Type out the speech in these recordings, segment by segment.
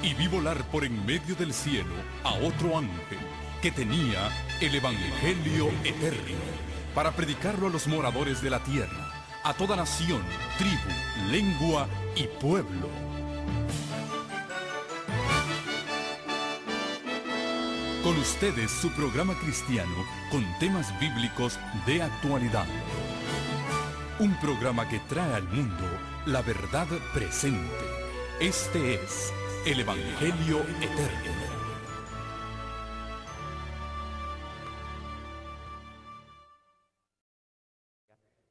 Y vi volar por en medio del cielo a otro ángel que tenía el Evangelio eterno para predicarlo a los moradores de la tierra, a toda nación, tribu, lengua y pueblo. Con ustedes su programa cristiano con temas bíblicos de actualidad. Un programa que trae al mundo la verdad presente. Este es el Evangelio eterno.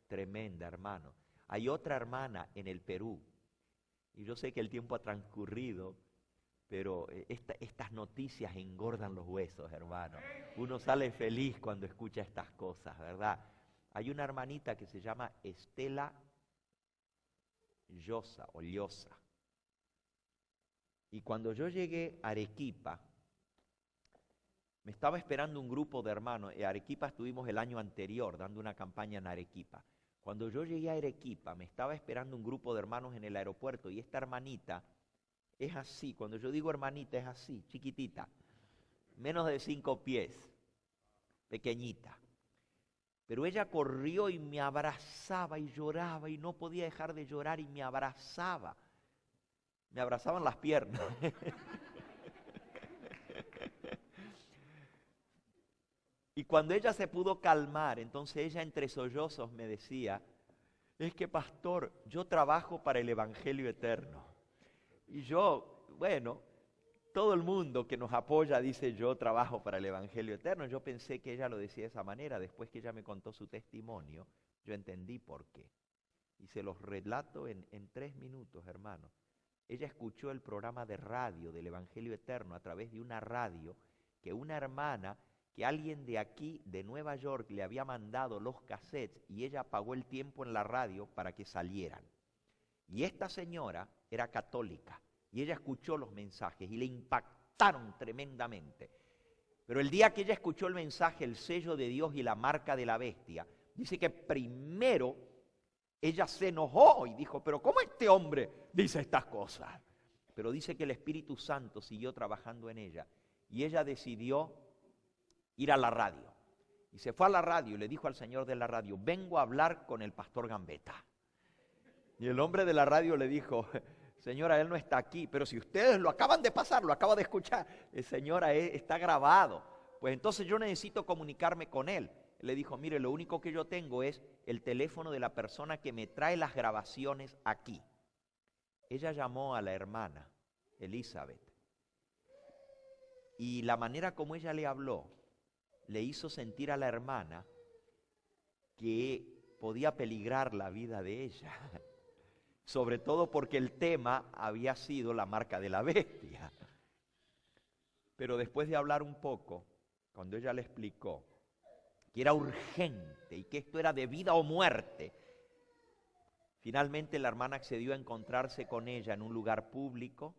Tremenda, hermano. Hay otra hermana en el Perú, y yo sé que el tiempo ha transcurrido, pero estas noticias engordan los huesos, hermano. Uno sale feliz cuando escucha estas cosas, ¿verdad? Hay una hermanita que se llama Estela Llosa. Y cuando yo llegué a Arequipa, me estaba esperando un grupo de hermanos. En Arequipa estuvimos el año anterior dando una campaña en Arequipa. Cuando yo llegué a Arequipa, me estaba esperando un grupo de hermanos en el aeropuerto y esta hermanita es así. Cuando yo digo hermanita es así, chiquitita, menos de 5 pies, pequeñita. Pero ella corrió y me abrazaba y lloraba y no podía dejar de llorar y me abrazaba. Me abrazaban las piernas. Y cuando ella se pudo calmar, entonces ella entre sollozos me decía, es que pastor, yo trabajo para el Evangelio eterno. Y yo, bueno, todo el mundo que nos apoya dice yo trabajo para el Evangelio eterno. Yo pensé que ella lo decía de esa manera. Después que ella me contó su testimonio, yo entendí por qué. Y se los relato en 3 minutos, hermano. Ella escuchó el programa de radio del Evangelio eterno a través de una radio que una hermana, que alguien de aquí, de Nueva York, le había mandado los cassettes y ella pagó el tiempo en la radio para que salieran. Y esta señora era católica y ella escuchó los mensajes y le impactaron tremendamente. Pero el día que ella escuchó el mensaje, el sello de Dios y la marca de la bestia, dice que primero ella se enojó y dijo, pero ¿cómo este hombre dice estas cosas? Pero dice que el Espíritu Santo siguió trabajando en ella y ella decidió ir a la radio. Y se fue a la radio y le dijo al señor de la radio, vengo a hablar con el pastor Gambetta. Y el hombre de la radio le dijo, señora, él no está aquí, pero si ustedes lo acaban de pasar, lo acaban de escuchar, señora, está grabado. Pues entonces yo necesito comunicarme con él. Le dijo, mire, lo único que yo tengo es el teléfono de la persona que me trae las grabaciones aquí. Ella llamó a la hermana, Elizabeth, y la manera como ella le habló, le hizo sentir a la hermana que podía peligrar la vida de ella. Sobre todo porque el tema había sido la marca de la bestia. Pero después de hablar un poco, cuando ella le explicó que era urgente y que esto era de vida o muerte, finalmente la hermana accedió a encontrarse con ella en un lugar público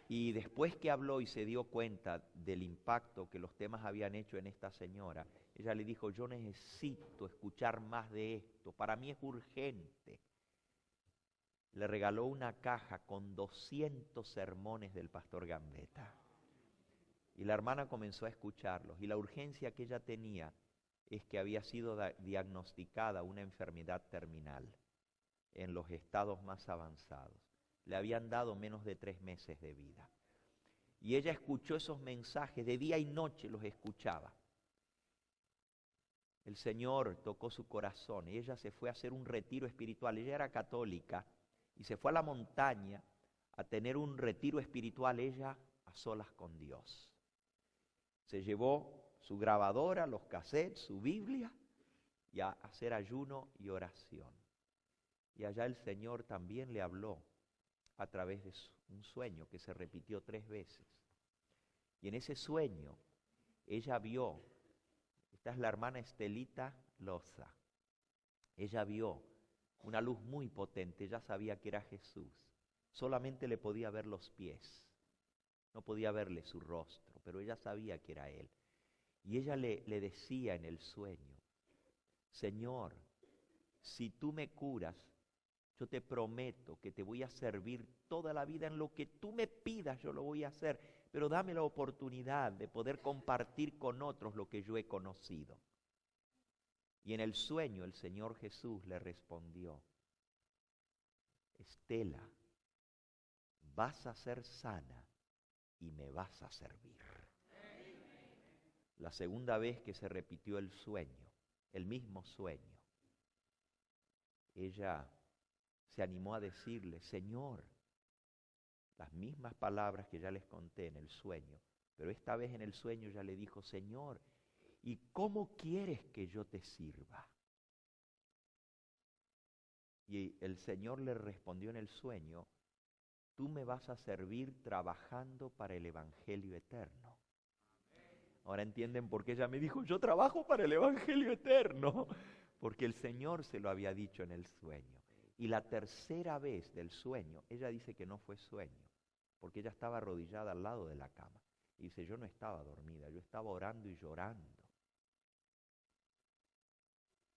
y después que habló y se dio cuenta del impacto que los temas habían hecho en esta señora, ella le dijo, yo necesito escuchar más de esto, para mí es urgente. Le regaló una caja con 200 sermones del pastor Gambetta. Y la hermana comenzó a escucharlos. Y la urgencia que ella tenía es que había sido diagnosticada una enfermedad terminal en los estados más avanzados. Le habían dado menos de 3 meses de vida. Y ella escuchó esos mensajes, de día y noche los escuchaba. El Señor tocó su corazón y ella se fue a hacer un retiro espiritual. Ella era católica. Y se fue a la montaña a tener un retiro espiritual, ella a solas con Dios. Se llevó su grabadora, los cassettes, su Biblia, y a hacer ayuno y oración. Y allá el Señor también le habló a través de un sueño que se repitió 3 veces. Y en ese sueño, ella vio, esta es la hermana Estelita Loza, ella vio una luz muy potente, ella sabía que era Jesús. Solamente le podía ver los pies, no podía verle su rostro, pero ella sabía que era Él. Y ella le decía en el sueño, Señor, si tú me curas, Yo te prometo que te voy a servir toda la vida en lo que tú me pidas, yo lo voy a hacer, pero dame la oportunidad de poder compartir con otros lo que yo he conocido. Y en el sueño el Señor Jesús le respondió: Estela, vas a ser sana y me vas a servir. La segunda vez que se repitió el sueño, el mismo sueño, ella se animó a decirle: Señor, las mismas palabras que ya les conté en el sueño, pero esta vez en el sueño ya le dijo: Señor, ¿y cómo quieres que yo te sirva? Y el Señor le respondió en el sueño: tú me vas a servir trabajando para el Evangelio eterno. Ahora entienden por qué ella me dijo: yo trabajo para el Evangelio eterno. Porque el Señor se lo había dicho en el sueño. Y la tercera vez del sueño, ella dice que no fue sueño, porque ella estaba arrodillada al lado de la cama. Y dice: yo no estaba dormida, yo estaba orando y llorando.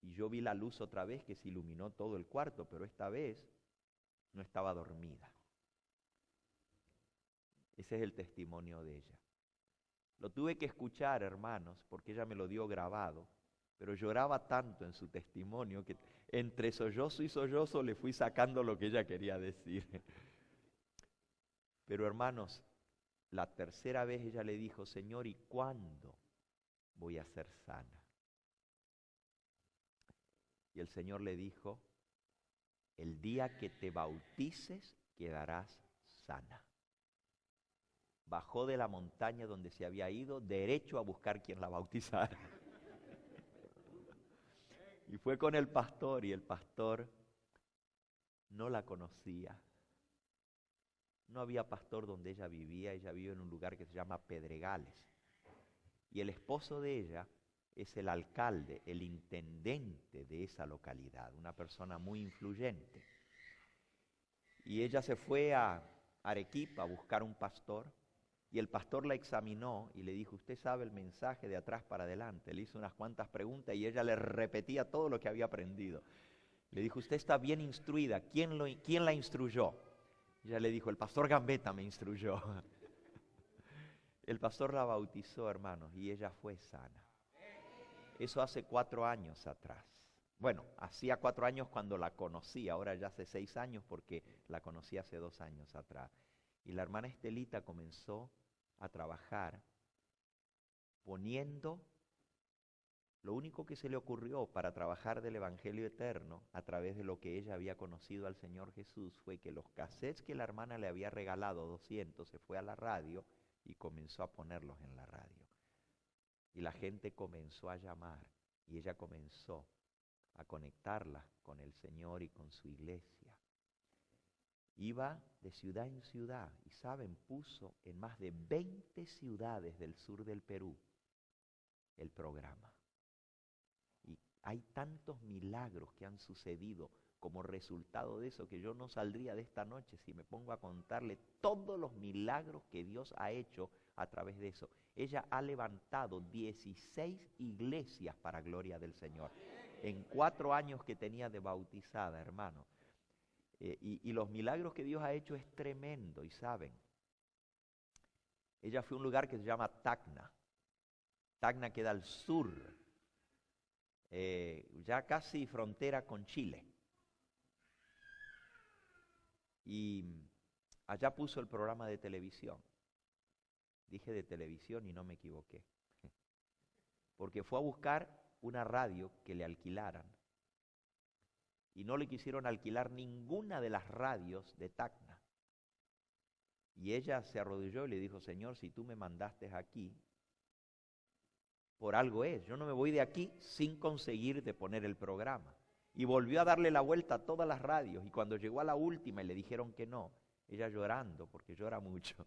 Y yo vi la luz otra vez que se iluminó todo el cuarto, pero esta vez no estaba dormida. Ese es el testimonio de ella. Lo tuve que escuchar, hermanos, porque ella me lo dio grabado, pero lloraba tanto en su testimonio que entre sollozo y sollozo le fui sacando lo que ella quería decir. Pero hermanos, la tercera vez ella le dijo: Señor, ¿y cuándo voy a ser sana? Y el Señor le dijo: el día que te bautices quedarás sana. Bajó de la montaña donde se había ido, derecho a buscar quien la bautizara. Y fue con el pastor, y el pastor no la conocía. No había pastor donde ella vivía vive en un lugar que se llama Pedregales. Y el esposo de ella es el alcalde, el intendente de esa localidad, una persona muy influyente. Y ella se fue a Arequipa a buscar un pastor, y el pastor la examinó y le dijo: usted sabe el mensaje de atrás para adelante. Le hizo unas cuantas preguntas y ella le repetía todo lo que había aprendido. Le dijo: usted está bien instruida, ¿quién la instruyó? Ella le dijo: el pastor Gambetta me instruyó. El pastor la bautizó, hermanos, y ella fue sana. Eso hace 4 años atrás. Bueno, hacía 4 años cuando la conocí, ahora ya hace 6 años porque la conocí hace 2 años atrás. Y la hermana Estelita comenzó a trabajar poniendo lo único que se le ocurrió para trabajar del Evangelio eterno a través de lo que ella había conocido al Señor Jesús fue que los cassettes que la hermana le había regalado, 200, se fue a la radio y comenzó a ponerlos en la radio. Y la gente comenzó a llamar y ella comenzó a conectarlas con el Señor y con su iglesia. Iba de ciudad en ciudad y, ¿saben? Puso en más de 20 ciudades del sur del Perú el programa. Y hay tantos milagros que han sucedido como resultado de eso que yo no saldría de esta noche si me pongo a contarle todos los milagros que Dios ha hecho a través de eso. Ella ha levantado 16 iglesias para gloria del Señor. En 4 años que tenía de bautizada, hermano. Y los milagros que Dios ha hecho es tremendo, y saben. Ella fue a un lugar que se llama Tacna. Tacna queda al sur, ya casi frontera con Chile. Y allá puso el programa de televisión. Dije de televisión y no me equivoqué. Porque fue a buscar una radio que le alquilaran. Y no le quisieron alquilar ninguna de las radios de Tacna. Y ella se arrodilló y le dijo: Señor, si tú me mandaste aquí, por algo es. Yo no me voy de aquí sin conseguir de poner el programa. Y volvió a darle la vuelta a todas las radios. Y cuando llegó a la última y le dijeron que no, ella llorando, porque llora mucho,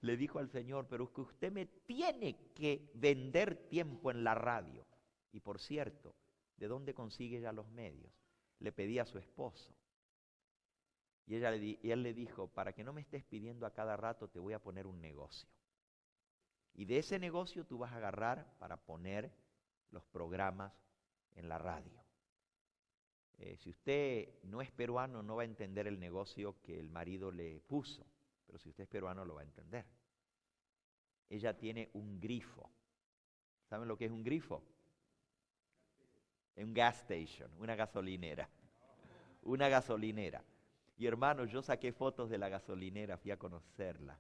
le dijo al Señor: pero es que usted me tiene que vender tiempo en la radio. Y por cierto, ¿de dónde consigue ella los medios? Le pedí a su esposo. Y él le dijo: para que no me estés pidiendo a cada rato, te voy a poner un negocio. Y de ese negocio tú vas a agarrar para poner los programas en la radio. Si usted no es peruano, no va a entender el negocio que el marido le puso, pero si usted es peruano, lo va a entender. Ella tiene un grifo. ¿Saben lo que es un grifo? Es un gas station, una gasolinera. Una gasolinera. Y hermanos, yo saqué fotos de la gasolinera, fui a conocerla.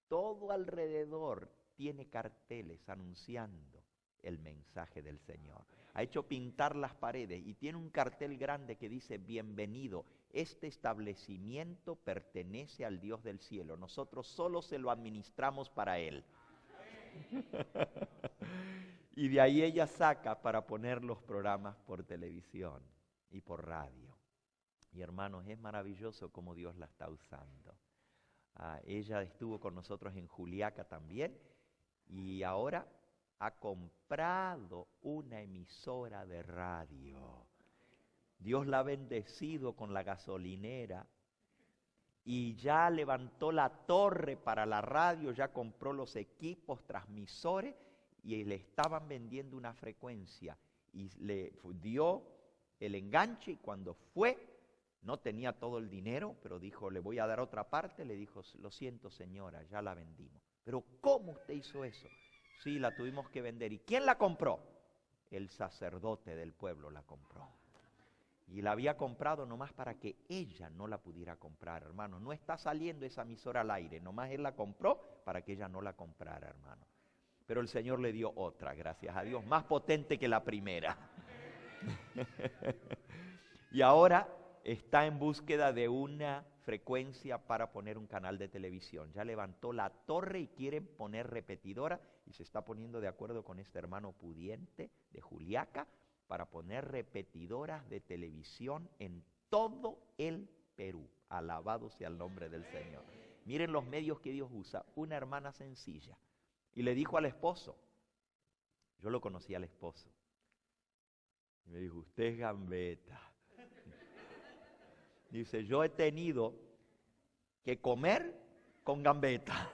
Todo alrededor tiene carteles anunciando el mensaje del Señor. Ha hecho pintar las paredes y tiene un cartel grande que dice: bienvenido, este establecimiento pertenece al Dios del cielo. Nosotros solo se lo administramos para Él. Y de ahí ella saca para poner los programas por televisión y por radio. Y hermanos, es maravilloso cómo Dios la está usando. Ella estuvo con nosotros en Juliaca también y ahora ha comprado una emisora de radio. Dios la ha bendecido con la gasolinera y ya levantó la torre para la radio, ya compró los equipos, transmisores y le estaban vendiendo una frecuencia y le dio el enganche y cuando fue, no tenía todo el dinero, pero dijo, le voy a dar otra parte, le dijo, lo siento señora, ya la vendimos. Pero ¿cómo usted hizo eso? Sí, la tuvimos que vender. ¿Y quién la compró? El sacerdote del pueblo la compró. Y la había comprado nomás para que ella no la pudiera comprar, hermano. No está saliendo esa emisora al aire, nomás él la compró para que ella no la comprara, hermano. Pero el Señor le dio otra, gracias a Dios, más potente que la primera. Y ahora está en búsqueda de una frecuencia para poner un canal de televisión. Ya levantó la torre y quieren poner repetidora y se está poniendo de acuerdo con este hermano pudiente de Juliaca para poner repetidoras de televisión en todo el Perú. Alabado sea el nombre del Señor. Miren los medios que Dios usa. Una hermana sencilla. Y le dijo al esposo, yo lo conocí al esposo, y me dijo, usted es gambeta. Dice, yo he tenido que comer con gambeta,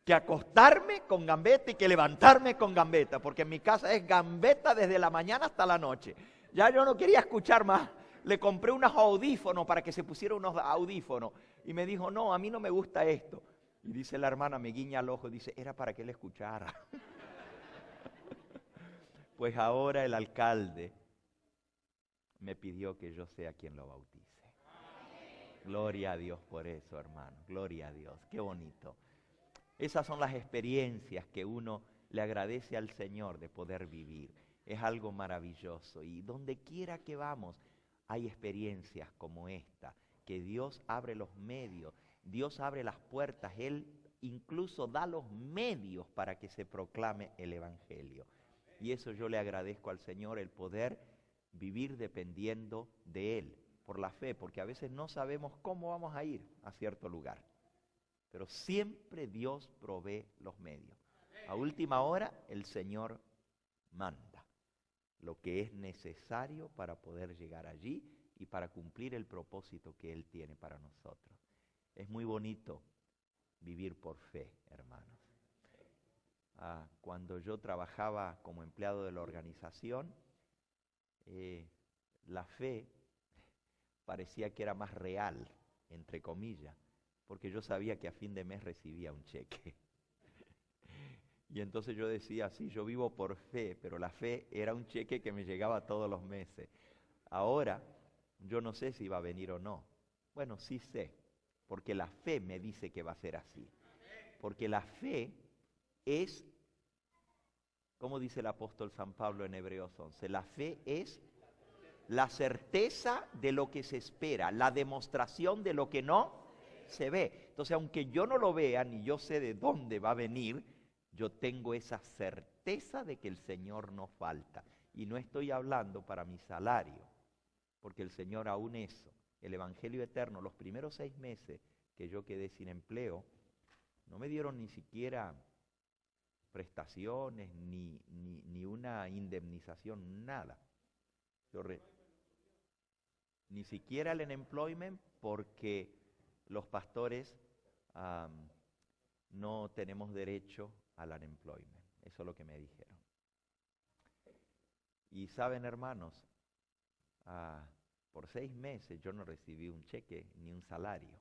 que acostarme con gambeta y que levantarme con gambeta, porque en mi casa es gambeta desde la mañana hasta la noche. Ya yo no quería escuchar más. Le compré unos audífonos para que se pusiera unos audífonos. Y me dijo, no, a mí no me gusta esto. Y dice la hermana, me guiña el ojo, dice, era para que él escuchara. Pues ahora el alcalde me pidió que yo sea quien lo bautice. Gloria a Dios por eso, hermano. Gloria a Dios. Qué bonito. Esas son las experiencias que uno le agradece al Señor de poder vivir. Es algo maravilloso. Y donde quiera que vamos, hay experiencias como esta, que Dios abre los medios, Dios abre las puertas, Él incluso da los medios para que se proclame el Evangelio. Y eso yo le agradezco al Señor, el poder vivir dependiendo de Él, por la fe, porque a veces no sabemos cómo vamos a ir a cierto lugar. Pero siempre Dios provee los medios. A última hora, el Señor manda lo que es necesario para poder llegar allí y para cumplir el propósito que Él tiene para nosotros. Es muy bonito vivir por fe, hermanos. Cuando yo trabajaba como empleado de la organización, la fe parecía que era más real, entre comillas, porque yo sabía que a fin de mes recibía un cheque. Y entonces yo decía, sí, yo vivo por fe, pero la fe era un cheque que me llegaba todos los meses. Ahora, yo no sé si va a venir o no. Bueno, sí sé, porque la fe me dice que va a ser así. Porque la fe es, como dice el apóstol San Pablo en Hebreos 11, la fe es la certeza de lo que se espera, la demostración de lo que no se ve. Entonces, aunque yo no lo vea, ni yo sé de dónde va a venir, yo tengo esa certeza de que el Señor no falta. Y no estoy hablando para mi salario, porque el Señor aún eso, el Evangelio eterno, los primeros 6 meses que yo quedé sin empleo, no me dieron ni siquiera prestaciones, ni una indemnización, nada. Ni siquiera el unemployment, porque los pastores no tenemos derecho al unemployment. Eso es lo que me dijeron. Y saben, hermanos, por 6 meses yo no recibí un cheque ni un salario.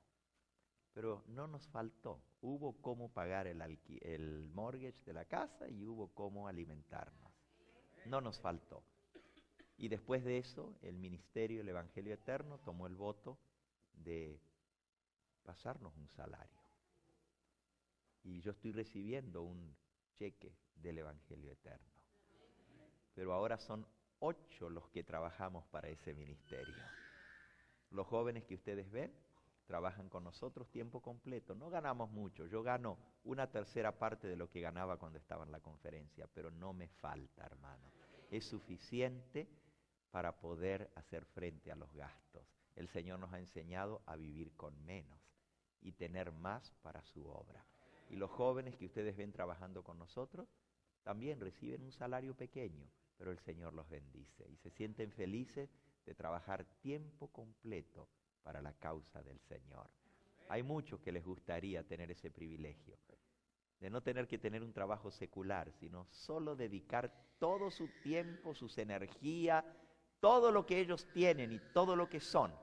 Pero no nos faltó. Hubo cómo pagar el mortgage de la casa y hubo cómo alimentarnos. No nos faltó. Y después de eso, el ministerio del Evangelio Eterno tomó el voto de pasarnos un salario. Y yo estoy recibiendo un cheque del Evangelio Eterno. Pero ahora son 8 los que trabajamos para ese ministerio. Los jóvenes que ustedes ven trabajan con nosotros tiempo completo. No ganamos mucho. Yo gano 1/3 parte de lo que ganaba cuando estaba en la conferencia, pero no me falta, hermano. Es suficiente para poder hacer frente a los gastos. El Señor nos ha enseñado a vivir con menos y tener más para su obra. Y los jóvenes que ustedes ven trabajando con nosotros también reciben un salario pequeño, pero el Señor los bendice y se sienten felices de trabajar tiempo completo para la causa del Señor. Hay muchos que les gustaría tener ese privilegio, de no tener que tener un trabajo secular, sino solo dedicar todo su tiempo, sus energías, todo lo que ellos tienen y todo lo que son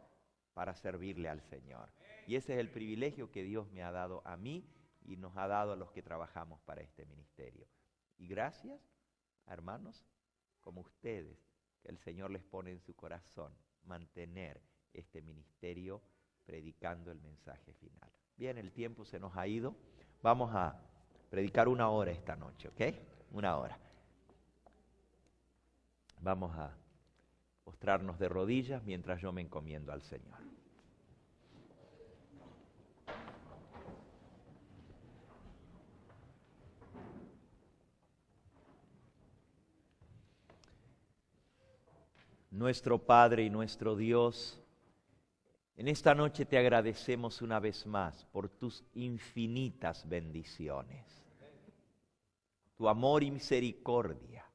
para servirle al Señor. Y ese es el privilegio que Dios me ha dado a mí y nos ha dado a los que trabajamos para este ministerio. Y gracias a hermanos como ustedes, que el Señor les pone en su corazón mantener este ministerio predicando el mensaje final. Bien, el tiempo se nos ha ido. Vamos a predicar 1 hora esta noche, ¿ok? 1 hora. Vamos a postrarnos de rodillas mientras yo me encomiendo al Señor. Nuestro Padre y nuestro Dios, en esta noche te agradecemos una vez más por tus infinitas bendiciones. Tu amor y misericordia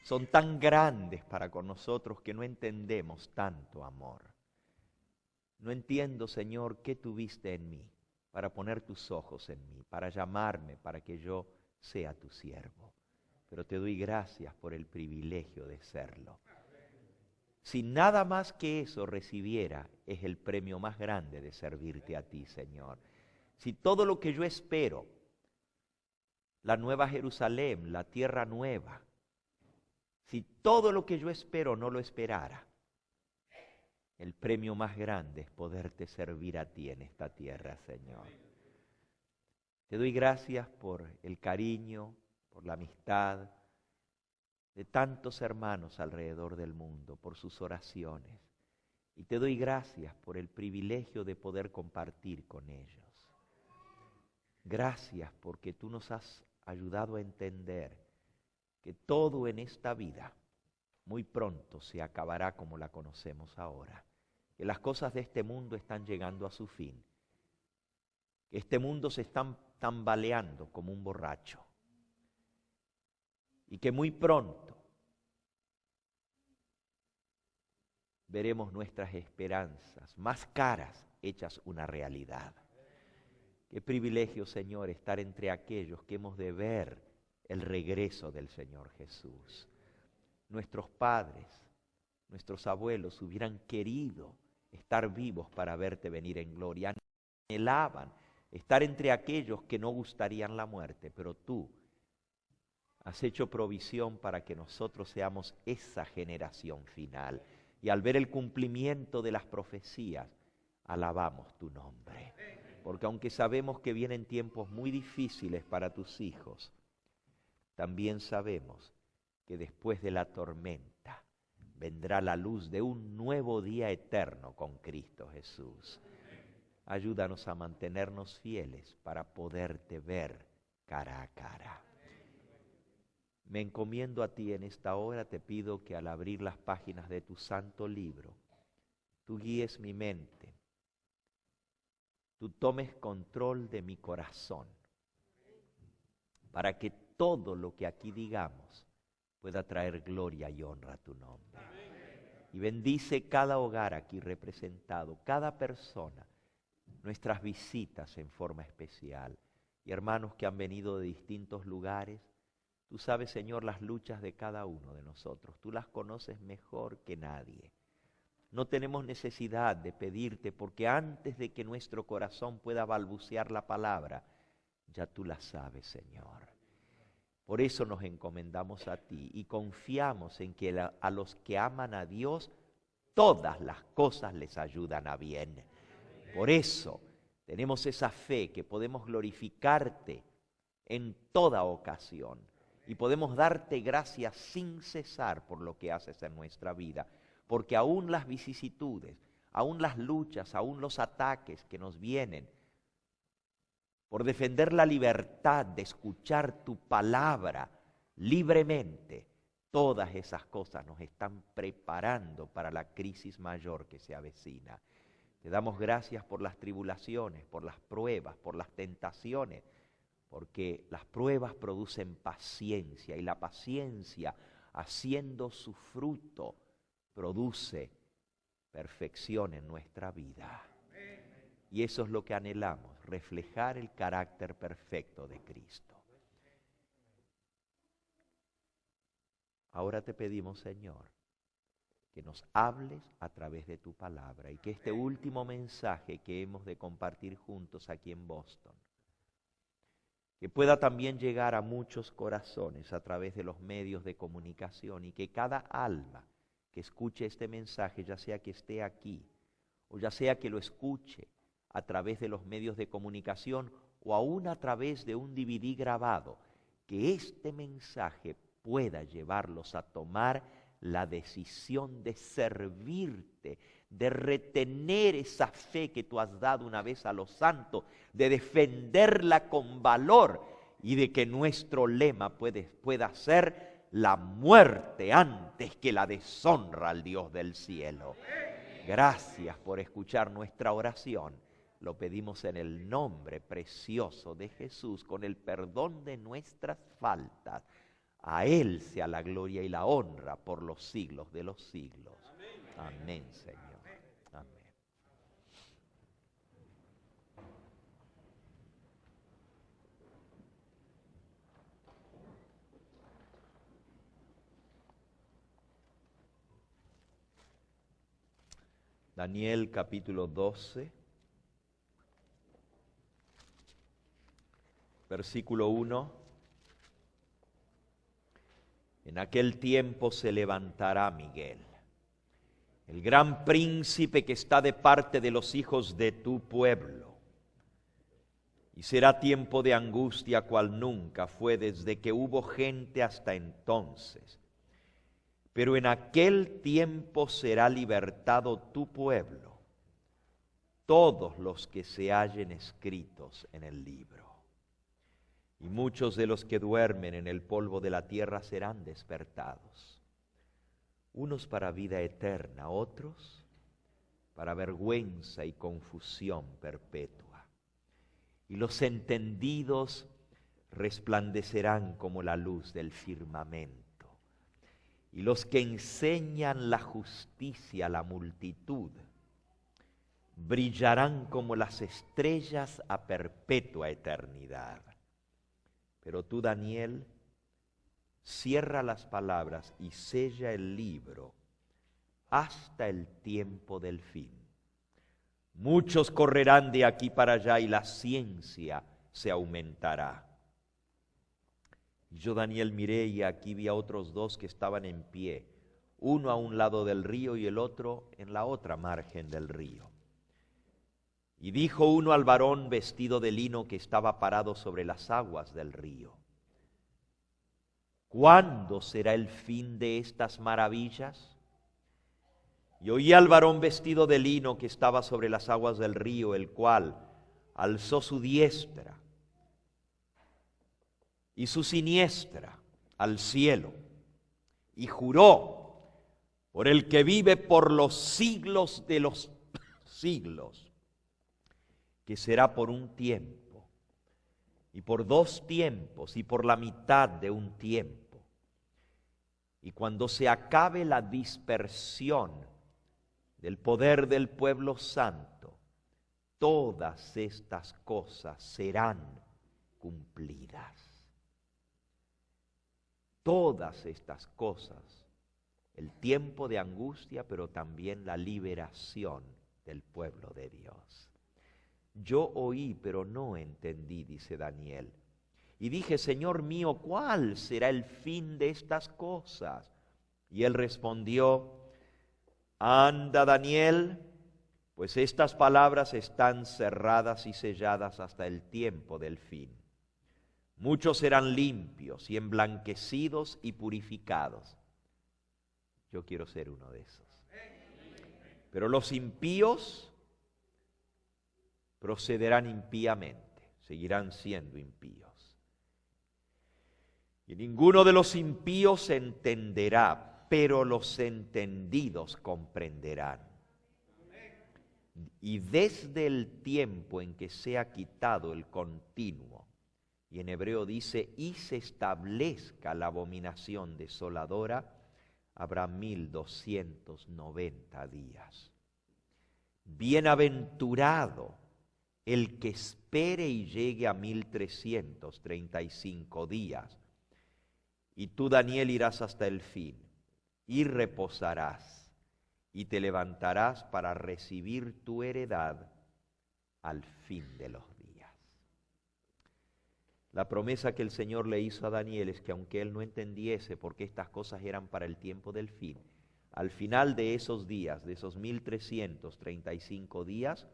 son tan grandes para con nosotros que no entendemos tanto amor. No entiendo, Señor, qué tuviste en mí para poner tus ojos en mí, para llamarme, para que yo sea tu siervo. Pero te doy gracias por el privilegio de serlo. Si nada más que eso recibiera, es el premio más grande de servirte a ti, Señor. Si todo lo que yo espero, la nueva Jerusalén, la tierra nueva, si todo lo que yo espero no lo esperara, el premio más grande es poderte servir a ti en esta tierra, Señor. Te doy gracias por el cariño, por la amistad de tantos hermanos alrededor del mundo, por sus oraciones. Y te doy gracias por el privilegio de poder compartir con ellos. Gracias porque tú nos has ayudado a entender que todo en esta vida muy pronto se acabará como la conocemos ahora. Que las cosas de este mundo están llegando a su fin. Que este mundo se está tambaleando como un borracho. Y que muy pronto veremos nuestras esperanzas más caras hechas una realidad. Qué privilegio, Señor, estar entre aquellos que hemos de ver el regreso del Señor Jesús. Nuestros padres, nuestros abuelos hubieran querido estar vivos para verte venir en gloria. Anhelaban estar entre aquellos que no gustarían la muerte, pero tú has hecho provisión para que nosotros seamos esa generación final. Y al ver el cumplimiento de las profecías, alabamos tu nombre. Porque aunque sabemos que vienen tiempos muy difíciles para tus hijos, también sabemos que después de la tormenta vendrá la luz de un nuevo día eterno con Cristo Jesús. Ayúdanos a mantenernos fieles para poderte ver cara a cara. Me encomiendo a ti en esta hora, te pido que al abrir las páginas de tu santo libro, tú guíes mi mente, tú tomes control de mi corazón, para que todo lo que aquí digamos pueda traer gloria y honra a tu nombre. Y bendice cada hogar aquí representado, cada persona, nuestras visitas en forma especial, y hermanos que han venido de distintos lugares. Tú sabes, Señor, las luchas de cada uno de nosotros. Tú las conoces mejor que nadie. No tenemos necesidad de pedirte, porque antes de que nuestro corazón pueda balbucear la palabra, ya tú la sabes, Señor. Por eso nos encomendamos a ti y confiamos en que a los que aman a Dios, todas las cosas les ayudan a bien. Por eso tenemos esa fe que podemos glorificarte en toda ocasión y podemos darte gracias sin cesar por lo que haces en nuestra vida, porque aún las vicisitudes, aún las luchas, aún los ataques que nos vienen, por defender la libertad de escuchar tu palabra libremente, todas esas cosas nos están preparando para la crisis mayor que se avecina. Te damos gracias por las tribulaciones, por las pruebas, por las tentaciones, porque las pruebas producen paciencia y la paciencia, haciendo su fruto, produce perfección en nuestra vida. Y eso es lo que anhelamos, reflejar el carácter perfecto de Cristo. Ahora te pedimos, Señor, que nos hables a través de tu palabra y que este último mensaje que hemos de compartir juntos aquí en Boston, que pueda también llegar a muchos corazones a través de los medios de comunicación y que cada alma que escuche este mensaje, ya sea que esté aquí o ya sea que lo escuche a través de los medios de comunicación o aún a través de un DVD grabado, que este mensaje pueda llevarlos a tomar la decisión de servirte, de retener esa fe que tú has dado una vez a los santos, de defenderla con valor y de que nuestro lema pueda ser la muerte antes que la deshonra al Dios del cielo. Gracias por escuchar nuestra oración. Lo pedimos en el nombre precioso de Jesús, con el perdón de nuestras faltas. A Él sea la gloria y la honra por los siglos de los siglos. Amén, Señor. Amén. Daniel capítulo 12, versículo 1. En aquel tiempo se levantará Miguel, el gran príncipe que está de parte de los hijos de tu pueblo. Y será tiempo de angustia cual nunca fue desde que hubo gente hasta entonces. Pero en aquel tiempo será libertado tu pueblo, todos los que se hallen escritos en el libro. Y muchos de los que duermen en el polvo de la tierra serán despertados, unos para vida eterna, otros para vergüenza y confusión perpetua. Y los entendidos resplandecerán como la luz del firmamento. Y los que enseñan la justicia a la multitud brillarán como las estrellas a perpetua eternidad. Pero tú, Daniel, cierra las palabras y sella el libro hasta el tiempo del fin. Muchos correrán de aquí para allá y la ciencia se aumentará. Yo, Daniel, miré y aquí vi a otros dos que estaban en pie, uno a un lado del río y el otro en la otra margen del río. Y dijo uno al varón vestido de lino que estaba parado sobre las aguas del río: ¿cuándo será el fin de estas maravillas? Y oí al varón vestido de lino que estaba sobre las aguas del río, el cual alzó su diestra y su siniestra al cielo y juró por el que vive por los siglos de los siglos, que será por un tiempo, y por 2 tiempos, y por la mitad de un tiempo. Y cuando se acabe la dispersión del poder del pueblo santo, todas estas cosas serán cumplidas. Todas estas cosas el tiempo de angustia, pero también la liberación del pueblo de Dios. Yo oí, pero no entendí, dice Daniel. Y dije, Señor mío, ¿cuál será el fin de estas cosas? Y él respondió, anda, Daniel, pues estas palabras están cerradas y selladas hasta el tiempo del fin. Muchos serán limpios y emblanquecidos y purificados. Yo quiero ser uno de esos. Pero los impíos procederán impíamente, seguirán siendo impíos. Y ninguno de los impíos entenderá, pero los entendidos comprenderán. Y desde el tiempo en que sea quitado el continuo, y en hebreo dice, y se establezca la abominación desoladora, habrá 1290 días. Bienaventurado el que espere y llegue a 1335 días. Y tú, Daniel, irás hasta el fin, y reposarás, y te levantarás para recibir tu heredad al fin de los días. La promesa que el Señor le hizo a Daniel es que aunque él no entendiese por qué estas cosas eran para el tiempo del fin, al final de esos días, de esos 1335 días,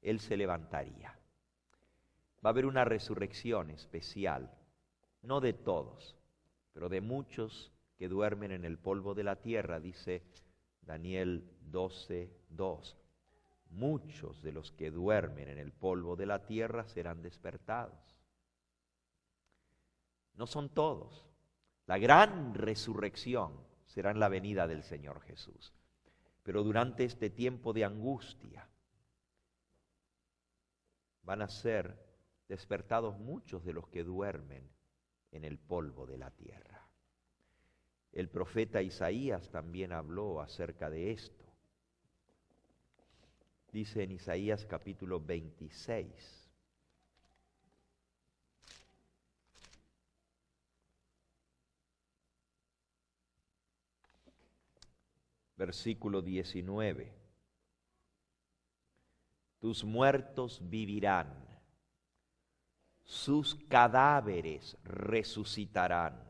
él se levantaría. Va a haber una resurrección especial, no de todos, pero de muchos que duermen en el polvo de la tierra, dice Daniel 12:2. Muchos de los que duermen en el polvo de la tierra serán despertados. No son todos. La gran resurrección será en la venida del Señor Jesús. Pero durante este tiempo de angustia van a ser despertados muchos de los que duermen en el polvo de la tierra. El profeta Isaías también habló acerca de esto. Dice en Isaías capítulo 26. Versículo 19. Tus muertos vivirán, sus cadáveres resucitarán.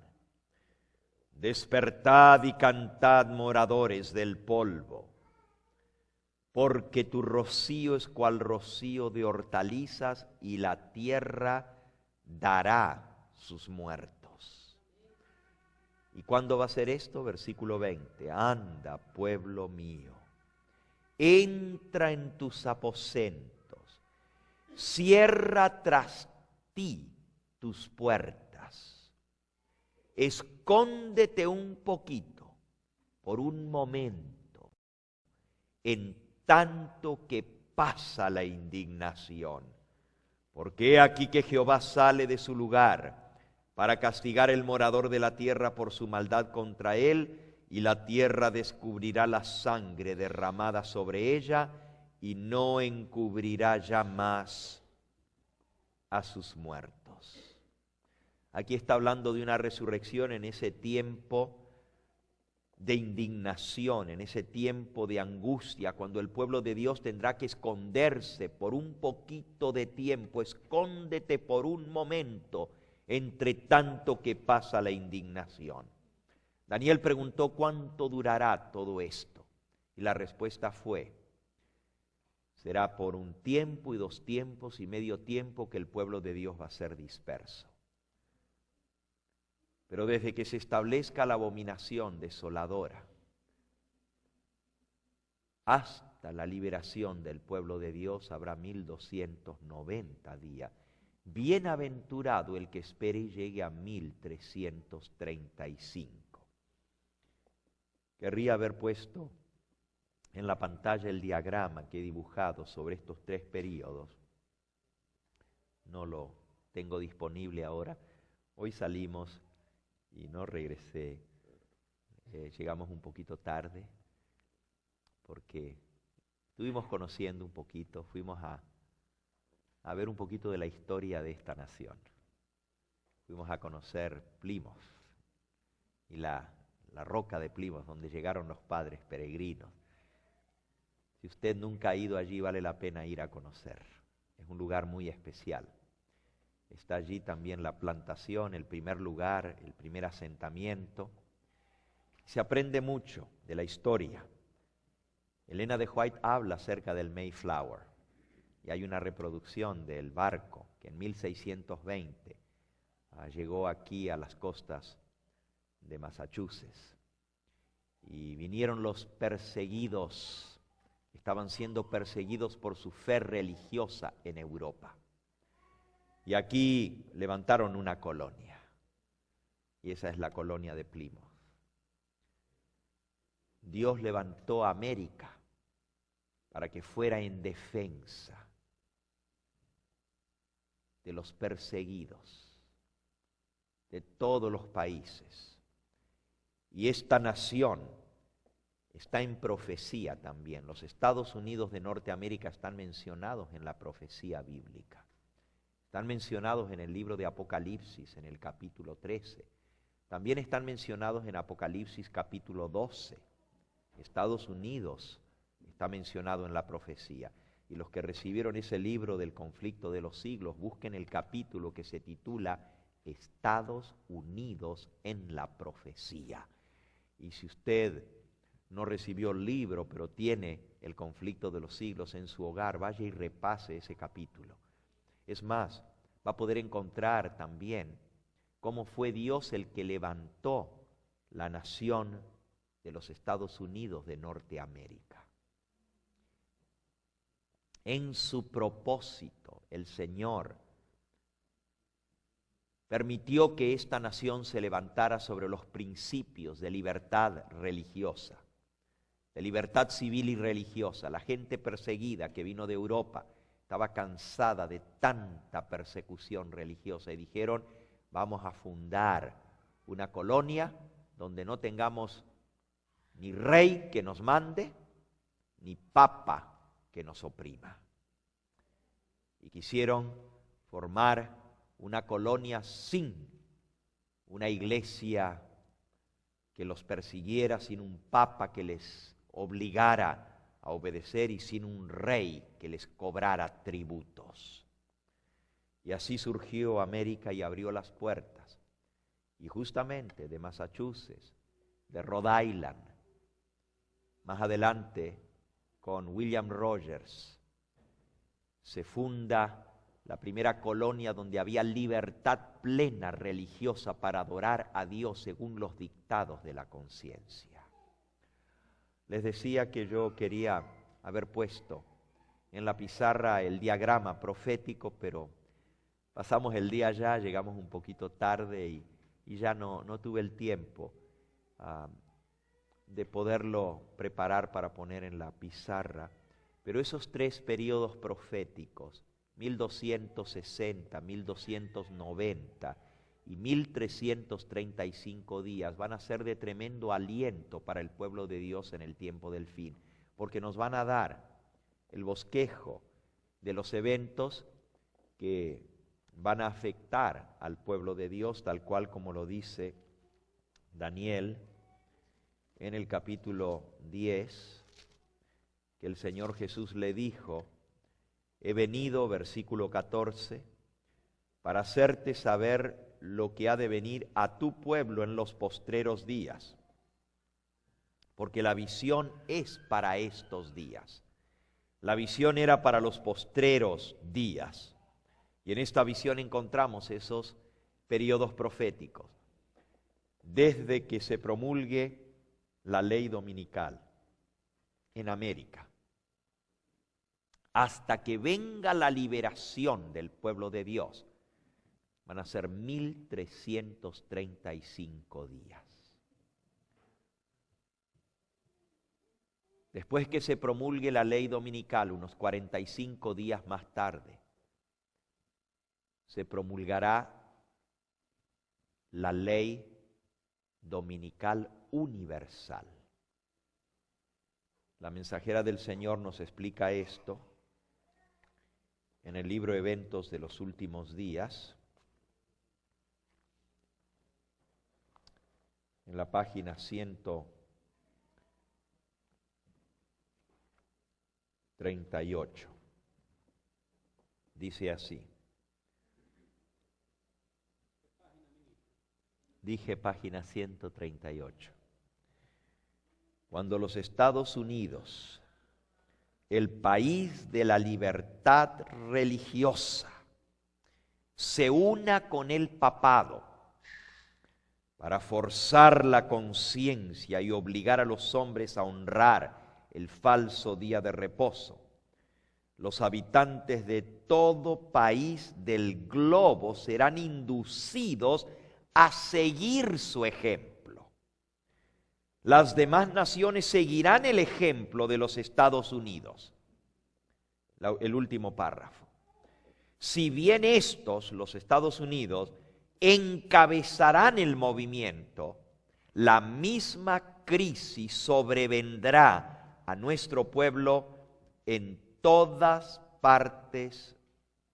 Despertad y cantad, moradores del polvo, porque tu rocío es cual rocío de hortalizas y la tierra dará sus muertos. ¿Y cuándo va a ser esto? Versículo 20. Anda, pueblo mío, entra en tus aposentos, cierra tras ti tus puertas, escóndete un poquito, por un momento, en tanto que pasa la indignación. Porque he aquí que Jehová sale de su lugar para castigar el morador de la tierra por su maldad contra él, y la tierra descubrirá la sangre derramada sobre ella, y no encubrirá ya más a sus muertos. Aquí está hablando de una resurrección en ese tiempo de indignación, en ese tiempo de angustia, cuando el pueblo de Dios tendrá que esconderse por un poquito de tiempo. Escóndete por un momento, entre tanto que pasa la indignación. Daniel preguntó, ¿cuánto durará todo esto? Y la respuesta fue, será por un tiempo y 2 tiempos y medio tiempo que el pueblo de Dios va a ser disperso. Pero desde que se establezca la abominación desoladora hasta la liberación del pueblo de Dios habrá 1290 días. Bienaventurado el que espere y llegue a 1335. Querría haber puesto en la pantalla el diagrama que he dibujado sobre estos 3 períodos. No lo tengo disponible ahora. Hoy salimos y no regresé. Llegamos un poquito tarde porque estuvimos conociendo un poquito, fuimos a ver un poquito de la historia de esta nación. Fuimos a conocer Plymouth y la la roca de Plymouth, donde llegaron los padres peregrinos. Si usted nunca ha ido allí, vale la pena ir a conocer. Es un lugar muy especial. Está allí también la plantación, el primer lugar, el primer asentamiento. Se aprende mucho de la historia. Elena de White habla acerca del Mayflower y hay una reproducción del barco que en 1620 llegó aquí a las costas de Massachusetts. Y vinieron los perseguidos, estaban siendo perseguidos por su fe religiosa en Europa. Y aquí levantaron una colonia, y esa es la colonia de Plymouth. Dios levantó a América para que fuera en defensa de los perseguidos de todos los países. Y esta nación está en profecía también. Los Estados Unidos de Norteamérica están mencionados en la profecía bíblica. Están mencionados en el libro de Apocalipsis, en el capítulo 13. También están mencionados en Apocalipsis capítulo 12. Estados Unidos está mencionado en la profecía. Y los que recibieron ese libro del conflicto de los siglos, busquen el capítulo que se titula Estados Unidos en la profecía. Y si usted no recibió el libro, pero tiene el conflicto de los siglos en su hogar, vaya y repase ese capítulo. Es más, va a poder encontrar también cómo fue Dios el que levantó la nación de los Estados Unidos de Norteamérica. En su propósito, el Señor permitió que esta nación se levantara sobre los principios de libertad religiosa, de libertad civil y religiosa. La gente perseguida que vino de Europa estaba cansada de tanta persecución religiosa y dijeron, vamos a fundar una colonia donde no tengamos ni rey que nos mande, ni papa que nos oprima. Y quisieron formar una colonia sin una iglesia que los persiguiera, sin un papa que les obligara a obedecer y sin un rey que les cobrara tributos. Y así surgió América y abrió las puertas. Y justamente de Massachusetts, de Rhode Island, más adelante con William Rogers, se funda la primera colonia donde había libertad plena religiosa para adorar a Dios según los dictados de la conciencia. Les decía que yo quería haber puesto en la pizarra el diagrama profético, pero pasamos el día ya, llegamos un poquito tarde y ya no tuve el tiempo de poderlo preparar para poner en la pizarra. Pero esos tres periodos proféticos, 1260, 1290 y 1335 días, van a ser de tremendo aliento para el pueblo de Dios en el tiempo del fin, porque nos van a dar el bosquejo de los eventos que van a afectar al pueblo de Dios, tal cual como lo dice Daniel en el capítulo 10, que el Señor Jesús le dijo, he venido, versículo 14, para hacerte saber lo que ha de venir a tu pueblo en los postreros días, porque la visión es para estos días. La visión era para los postreros días. Y en esta visión encontramos esos periodos proféticos. Desde que se promulgue la ley dominical en América, hasta que venga la liberación del pueblo de Dios, van a ser 1335 días. Después que se promulgue la ley dominical, unos 45 días más tarde, se promulgará la ley dominical universal. La mensajera del Señor nos explica esto en el libro Eventos de los Últimos Días, en la página 138. Dice así. Dije página 138. Cuando los Estados Unidos, el país de la libertad religiosa, se una con el papado para forzar la conciencia y obligar a los hombres a honrar el falso día de reposo, los habitantes de todo país del globo serán inducidos a seguir su ejemplo. Las demás naciones seguirán el ejemplo de los Estados Unidos. El último párrafo. Si bien estos, los Estados Unidos, encabezarán el movimiento, la misma crisis sobrevendrá a nuestro pueblo en todas partes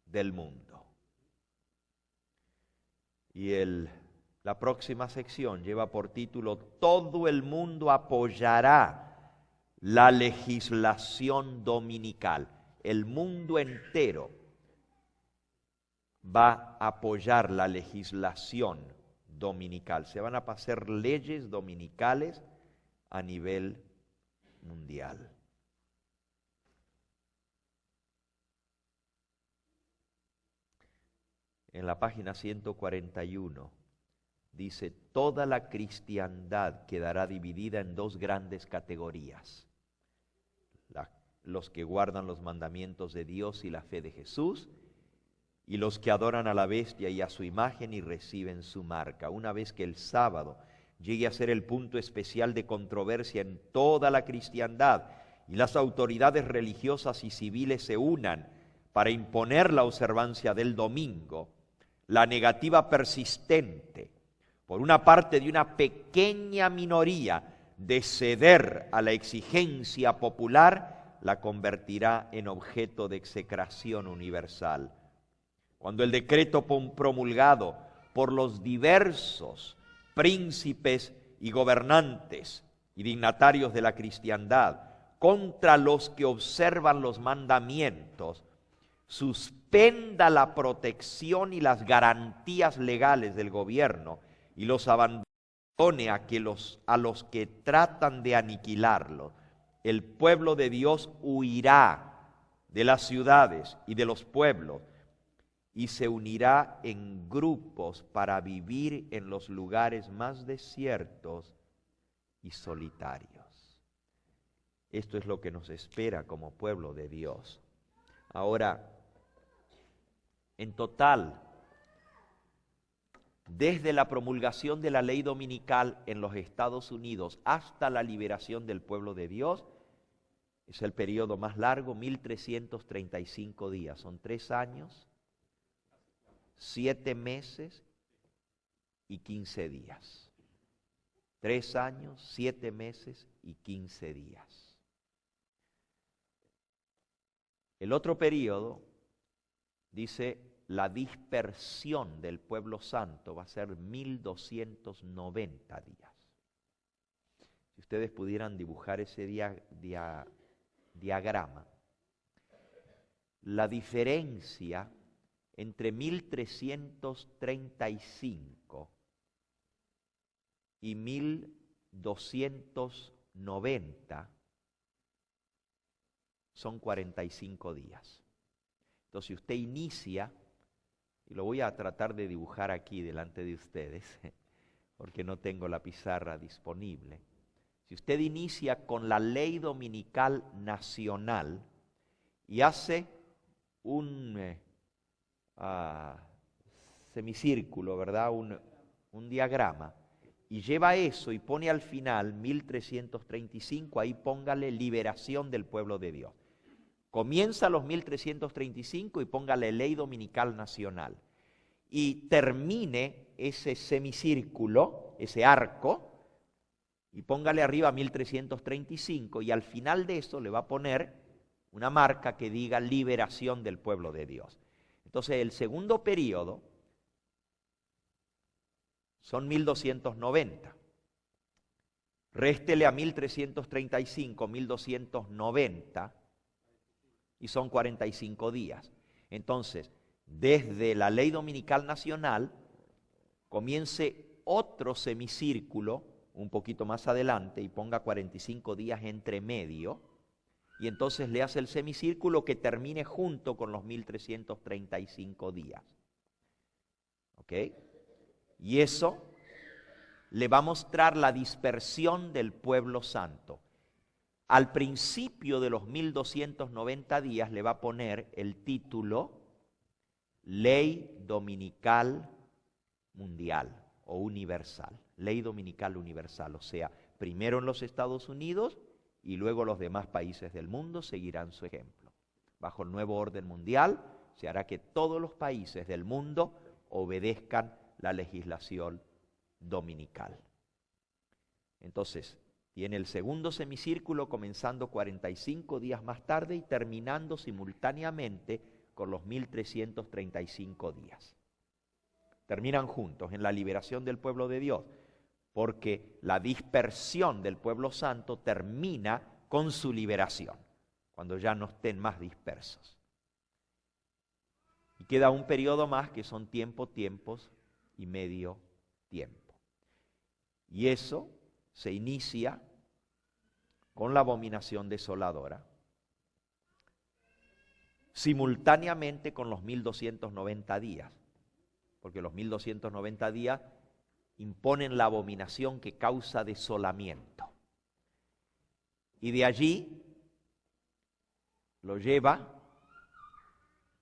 del mundo. Y la próxima sección lleva por título: todo el mundo apoyará la legislación dominical. El mundo entero va a apoyar la legislación dominical. Se van a pasar leyes dominicales a nivel mundial. En la página 141 dice: toda la cristiandad quedará dividida en dos grandes categorías: los que guardan los mandamientos de Dios y la fe de Jesús, y los que adoran a la bestia y a su imagen y reciben su marca. Una vez que el sábado llegue a ser el punto especial de controversia en toda la cristiandad y las autoridades religiosas y civiles se unan para imponer la observancia del domingo, la negativa persistente, por una parte de una pequeña minoría, de ceder a la exigencia popular, la convertirá en objeto de execración universal. Cuando el decreto promulgado por los diversos príncipes y gobernantes y dignatarios de la cristiandad contra los que observan los mandamientos suspenda la protección y las garantías legales del gobierno y los abandone a los que tratan de aniquilarlo, el pueblo de Dios huirá de las ciudades y de los pueblos y se unirá en grupos para vivir en los lugares más desiertos y solitarios. Esto es lo que nos espera como pueblo de Dios. Ahora, en total, desde la promulgación de la ley dominical en los Estados Unidos hasta la liberación del pueblo de Dios, es el periodo más largo, 1335 días. Son 3 años, 7 meses y 15 días. 3 años, 7 meses y 15 días. El otro periodo dice: la dispersión del pueblo santo va a ser 1290 días. Si ustedes pudieran dibujar ese diagrama, la diferencia entre 1335 y 1290 son 45 días. Entonces, si usted inicia, y lo voy a tratar de dibujar aquí delante de ustedes, porque no tengo la pizarra disponible. Si usted inicia con la ley dominical nacional y hace un semicírculo, ¿verdad? Un diagrama, y lleva eso y pone al final 1335, ahí póngale liberación del pueblo de Dios. Comienza los 1335 y póngale ley dominical nacional. Y termine ese semicírculo, ese arco, y póngale arriba 1335, y al final de eso le va a poner una marca que diga liberación del pueblo de Dios. Entonces, el segundo periodo son 1290. réstele a 1335, 1290, y son 45 días. Entonces, desde la ley dominical nacional, comience otro semicírculo, un poquito más adelante, y ponga 45 días entre medio, y entonces le hace el semicírculo que termine junto con los 1335 días. ¿Ok? Y eso le va a mostrar la dispersión del pueblo santo. Al principio de los 1290 días le va a poner el título Ley Dominical Mundial o Universal. Ley Dominical Universal, o sea, primero en los Estados Unidos y luego los demás países del mundo seguirán su ejemplo. Bajo el nuevo orden mundial se hará que todos los países del mundo obedezcan la legislación dominical. Entonces, tiene el segundo semicírculo comenzando 45 días más tarde y terminando simultáneamente con los 1335 días. Terminan juntos en la liberación del pueblo de Dios, porque la dispersión del pueblo santo termina con su liberación, cuando ya no estén más dispersos. Y queda un periodo más que son tiempos y medio tiempo. Y eso se inicia con la abominación desoladora, simultáneamente con los 1290 días, porque los 1290 días imponen la abominación que causa desolamiento. Y de allí lo lleva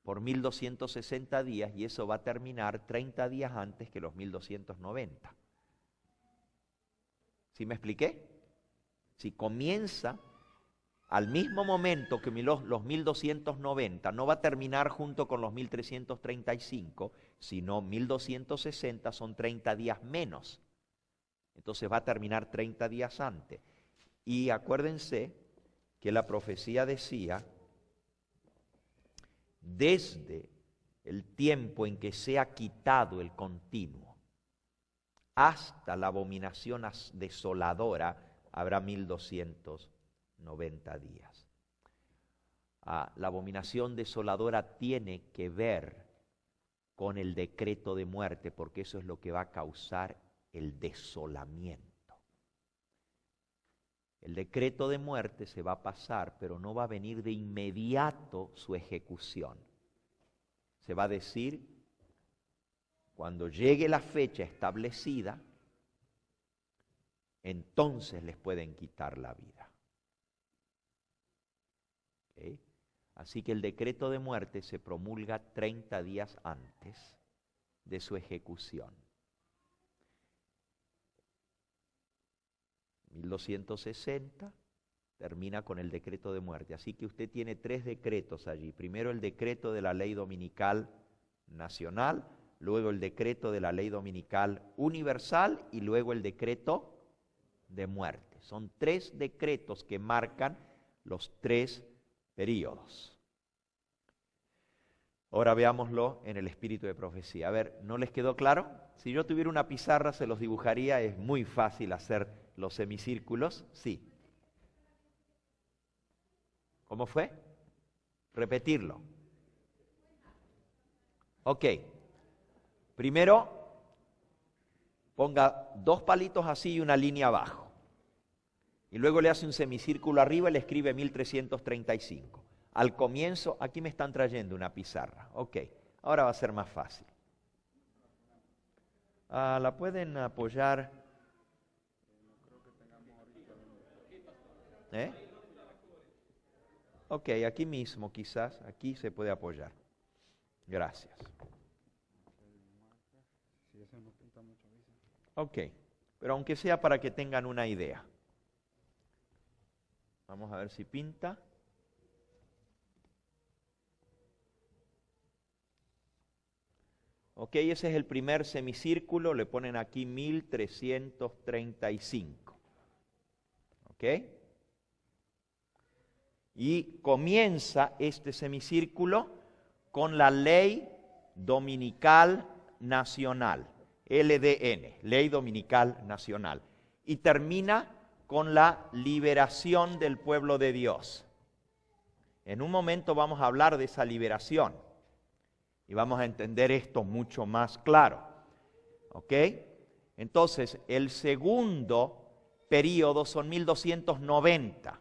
por 1260 días y eso va a terminar 30 días antes que los 1290. ¿Sí me expliqué? Si comienza al mismo momento que los 1290, no va a terminar junto con los 1335, sino 1260 son 30 días menos. Entonces va a terminar 30 días antes. Y acuérdense que la profecía decía, desde el tiempo en que sea quitado el continuo, hasta la abominación desoladora, habrá 1290 días. La abominación desoladora tiene que ver con el decreto de muerte, porque eso es lo que va a causar el desolamiento. El decreto de muerte se va a pasar, pero no va a venir de inmediato su ejecución. Se va a decir, cuando llegue la fecha establecida, entonces les pueden quitar la vida. ¿Okay? Así que el decreto de muerte se promulga 30 días antes de su ejecución. 1260 termina con el decreto de muerte. Así que usted tiene 3 decretos allí. Primero el decreto de la ley dominical nacional, luego el decreto de la ley dominical universal y luego el decreto de muerte. Son 3 decretos que marcan los 3 períodos. Ahora veámoslo en el espíritu de profecía. A ver, ¿no les quedó claro? Si yo tuviera una pizarra se los dibujaría, es muy fácil hacer los semicírculos. Sí. ¿Cómo fue? Repetirlo. Ok. Primero, ponga 2 palitos así y una línea abajo. Y luego le hace un semicírculo arriba y le escribe 1335. Al comienzo, aquí me están trayendo una pizarra. Ok, ahora va a ser más fácil. ¿La pueden apoyar? Ok, aquí mismo quizás, aquí se puede apoyar. Gracias. Ok, pero aunque sea para que tengan una idea. Vamos a ver si pinta. Ok, ese es el primer semicírculo, le ponen aquí 1335. Ok. Y comienza este semicírculo con la ley dominical nacional, LDN, ley dominical nacional. Y termina con la liberación del pueblo de Dios. En un momento vamos a hablar de esa liberación y vamos a entender esto mucho más claro. ¿Ok? Entonces, el segundo periodo son 1290.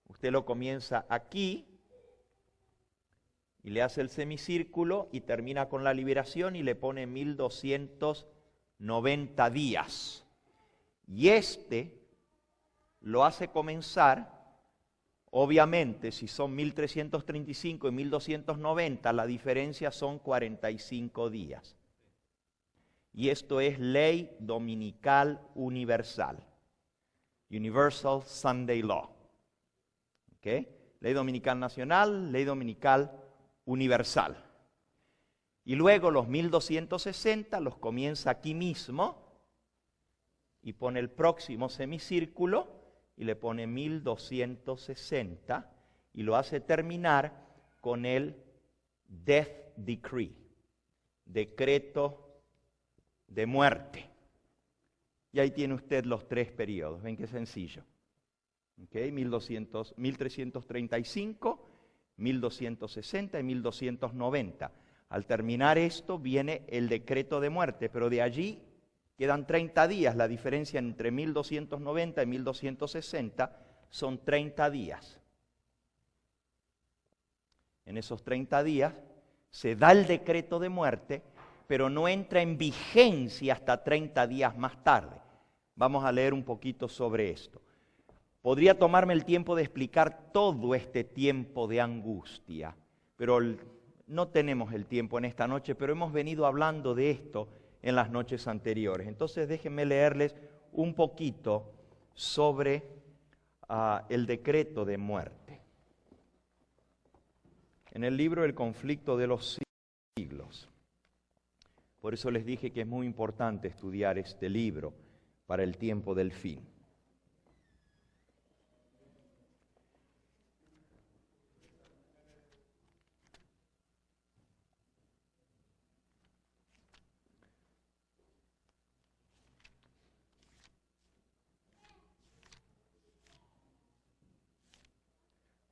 Usted lo comienza aquí y le hace el semicírculo y termina con la liberación y le pone 1290 días. Y lo hace comenzar, obviamente, si son 1335 y 1290, la diferencia son 45 días. Y esto es ley dominical universal. Universal Sunday Law. ¿Ok? Ley dominical nacional, ley dominical universal. Y luego los 1260 los comienza aquí mismo y pone el próximo semicírculo y le pone 1260 y lo hace terminar con el Death Decree, decreto de muerte. Y ahí tiene usted los tres periodos. Ven qué sencillo. ¿Okay? 1335, 1260 y 1290. Al terminar esto viene el decreto de muerte, pero de allí quedan 30 días. La diferencia entre 1290 y 1260 son 30 días. En esos 30 días se da el decreto de muerte, pero no entra en vigencia hasta 30 días más tarde. Vamos a leer un poquito sobre esto. Podría tomarme el tiempo de explicar todo este tiempo de angustia, pero no tenemos el tiempo en esta noche, pero hemos venido hablando de esto en las noches anteriores. Entonces déjenme leerles un poquito sobre el decreto de muerte. En el libro El conflicto de los siglos. Por eso les dije que es muy importante estudiar este libro para el tiempo del fin.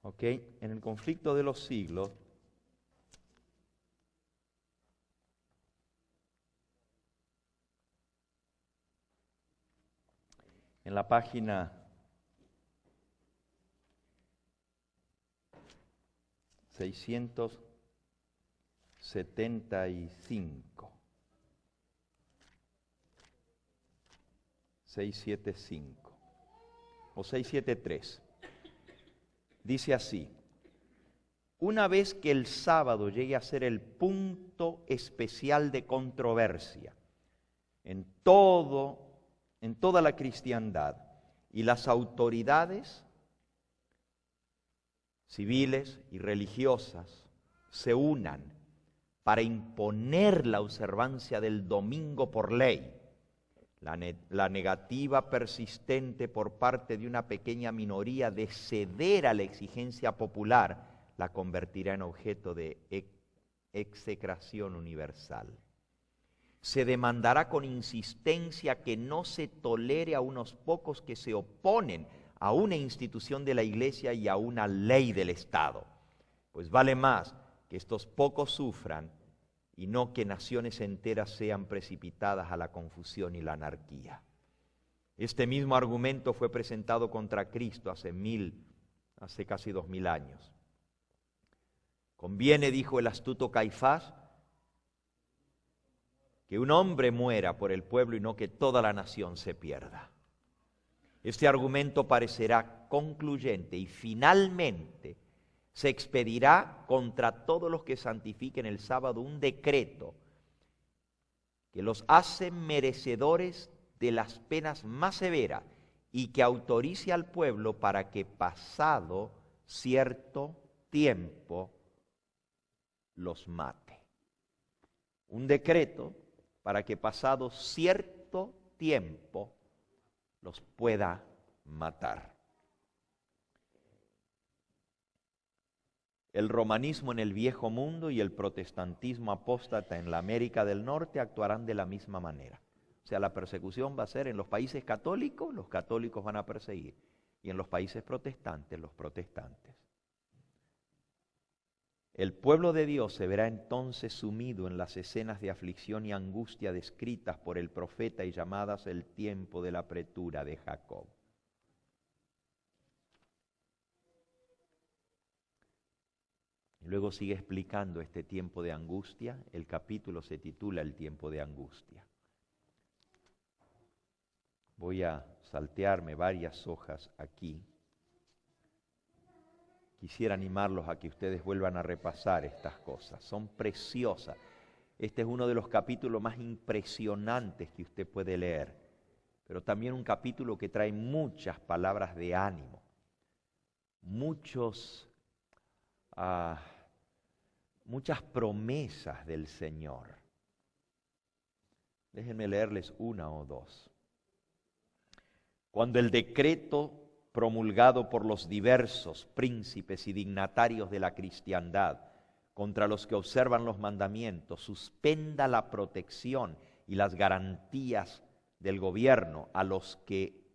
¿Ok? En el conflicto de los siglos, en la página 675, 675 o 673. Dice así: una vez que el sábado llegue a ser el punto especial de controversia en toda la cristiandad y las autoridades civiles y religiosas se unan para imponer la observancia del domingo por ley, la negativa persistente por parte de una pequeña minoría de ceder a la exigencia popular la convertirá en objeto de execración universal. Se demandará con insistencia que no se tolere a unos pocos que se oponen a una institución de la Iglesia y a una ley del Estado, pues vale más que estos pocos sufran y no que naciones enteras sean precipitadas a la confusión y la anarquía. Este mismo argumento fue presentado contra Cristo hace casi 2000 años. Conviene, dijo el astuto Caifás, que un hombre muera por el pueblo y no que toda la nación se pierda. Este argumento parecerá concluyente y finalmente se expedirá contra todos los que santifiquen el sábado un decreto que los hace merecedores de las penas más severas y que autorice al pueblo para que pasado cierto tiempo los mate. Un decreto para que pasado cierto tiempo los pueda matar. El romanismo en el viejo mundo y el protestantismo apóstata en la América del Norte actuarán de la misma manera. O sea, la persecución va a ser en los países católicos, los católicos van a perseguir, y en los países protestantes, los protestantes. El pueblo de Dios se verá entonces sumido en las escenas de aflicción y angustia descritas por el profeta y llamadas el tiempo de la apretura de Jacob. Y luego sigue explicando este tiempo de angustia. El capítulo se titula El tiempo de angustia. Voy a saltearme varias hojas aquí. Quisiera animarlos a que ustedes vuelvan a repasar estas cosas. Son preciosas. Este es uno de los capítulos más impresionantes que usted puede leer. Pero también un capítulo que trae muchas palabras de ánimo. Muchas promesas del Señor. Déjenme leerles una o dos. Cuando el decreto promulgado por los diversos príncipes y dignatarios de la cristiandad contra los que observan los mandamientos suspenda la protección y las garantías del gobierno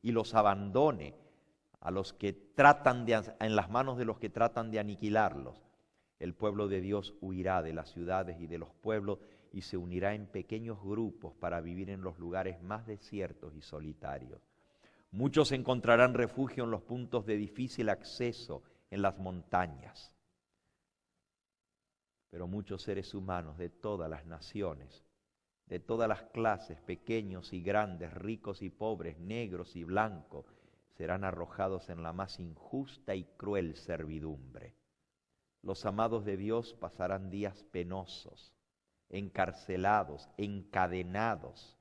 y los abandone a los que tratan en las manos de los que tratan de aniquilarlos, el pueblo de Dios huirá de las ciudades y de los pueblos y se unirá en pequeños grupos para vivir en los lugares más desiertos y solitarios. Muchos encontrarán refugio en los puntos de difícil acceso en las montañas. Pero muchos seres humanos de todas las naciones, de todas las clases, pequeños y grandes, ricos y pobres, negros y blancos, serán arrojados en la más injusta y cruel servidumbre. Los amados de Dios pasarán días penosos, encarcelados, encadenados,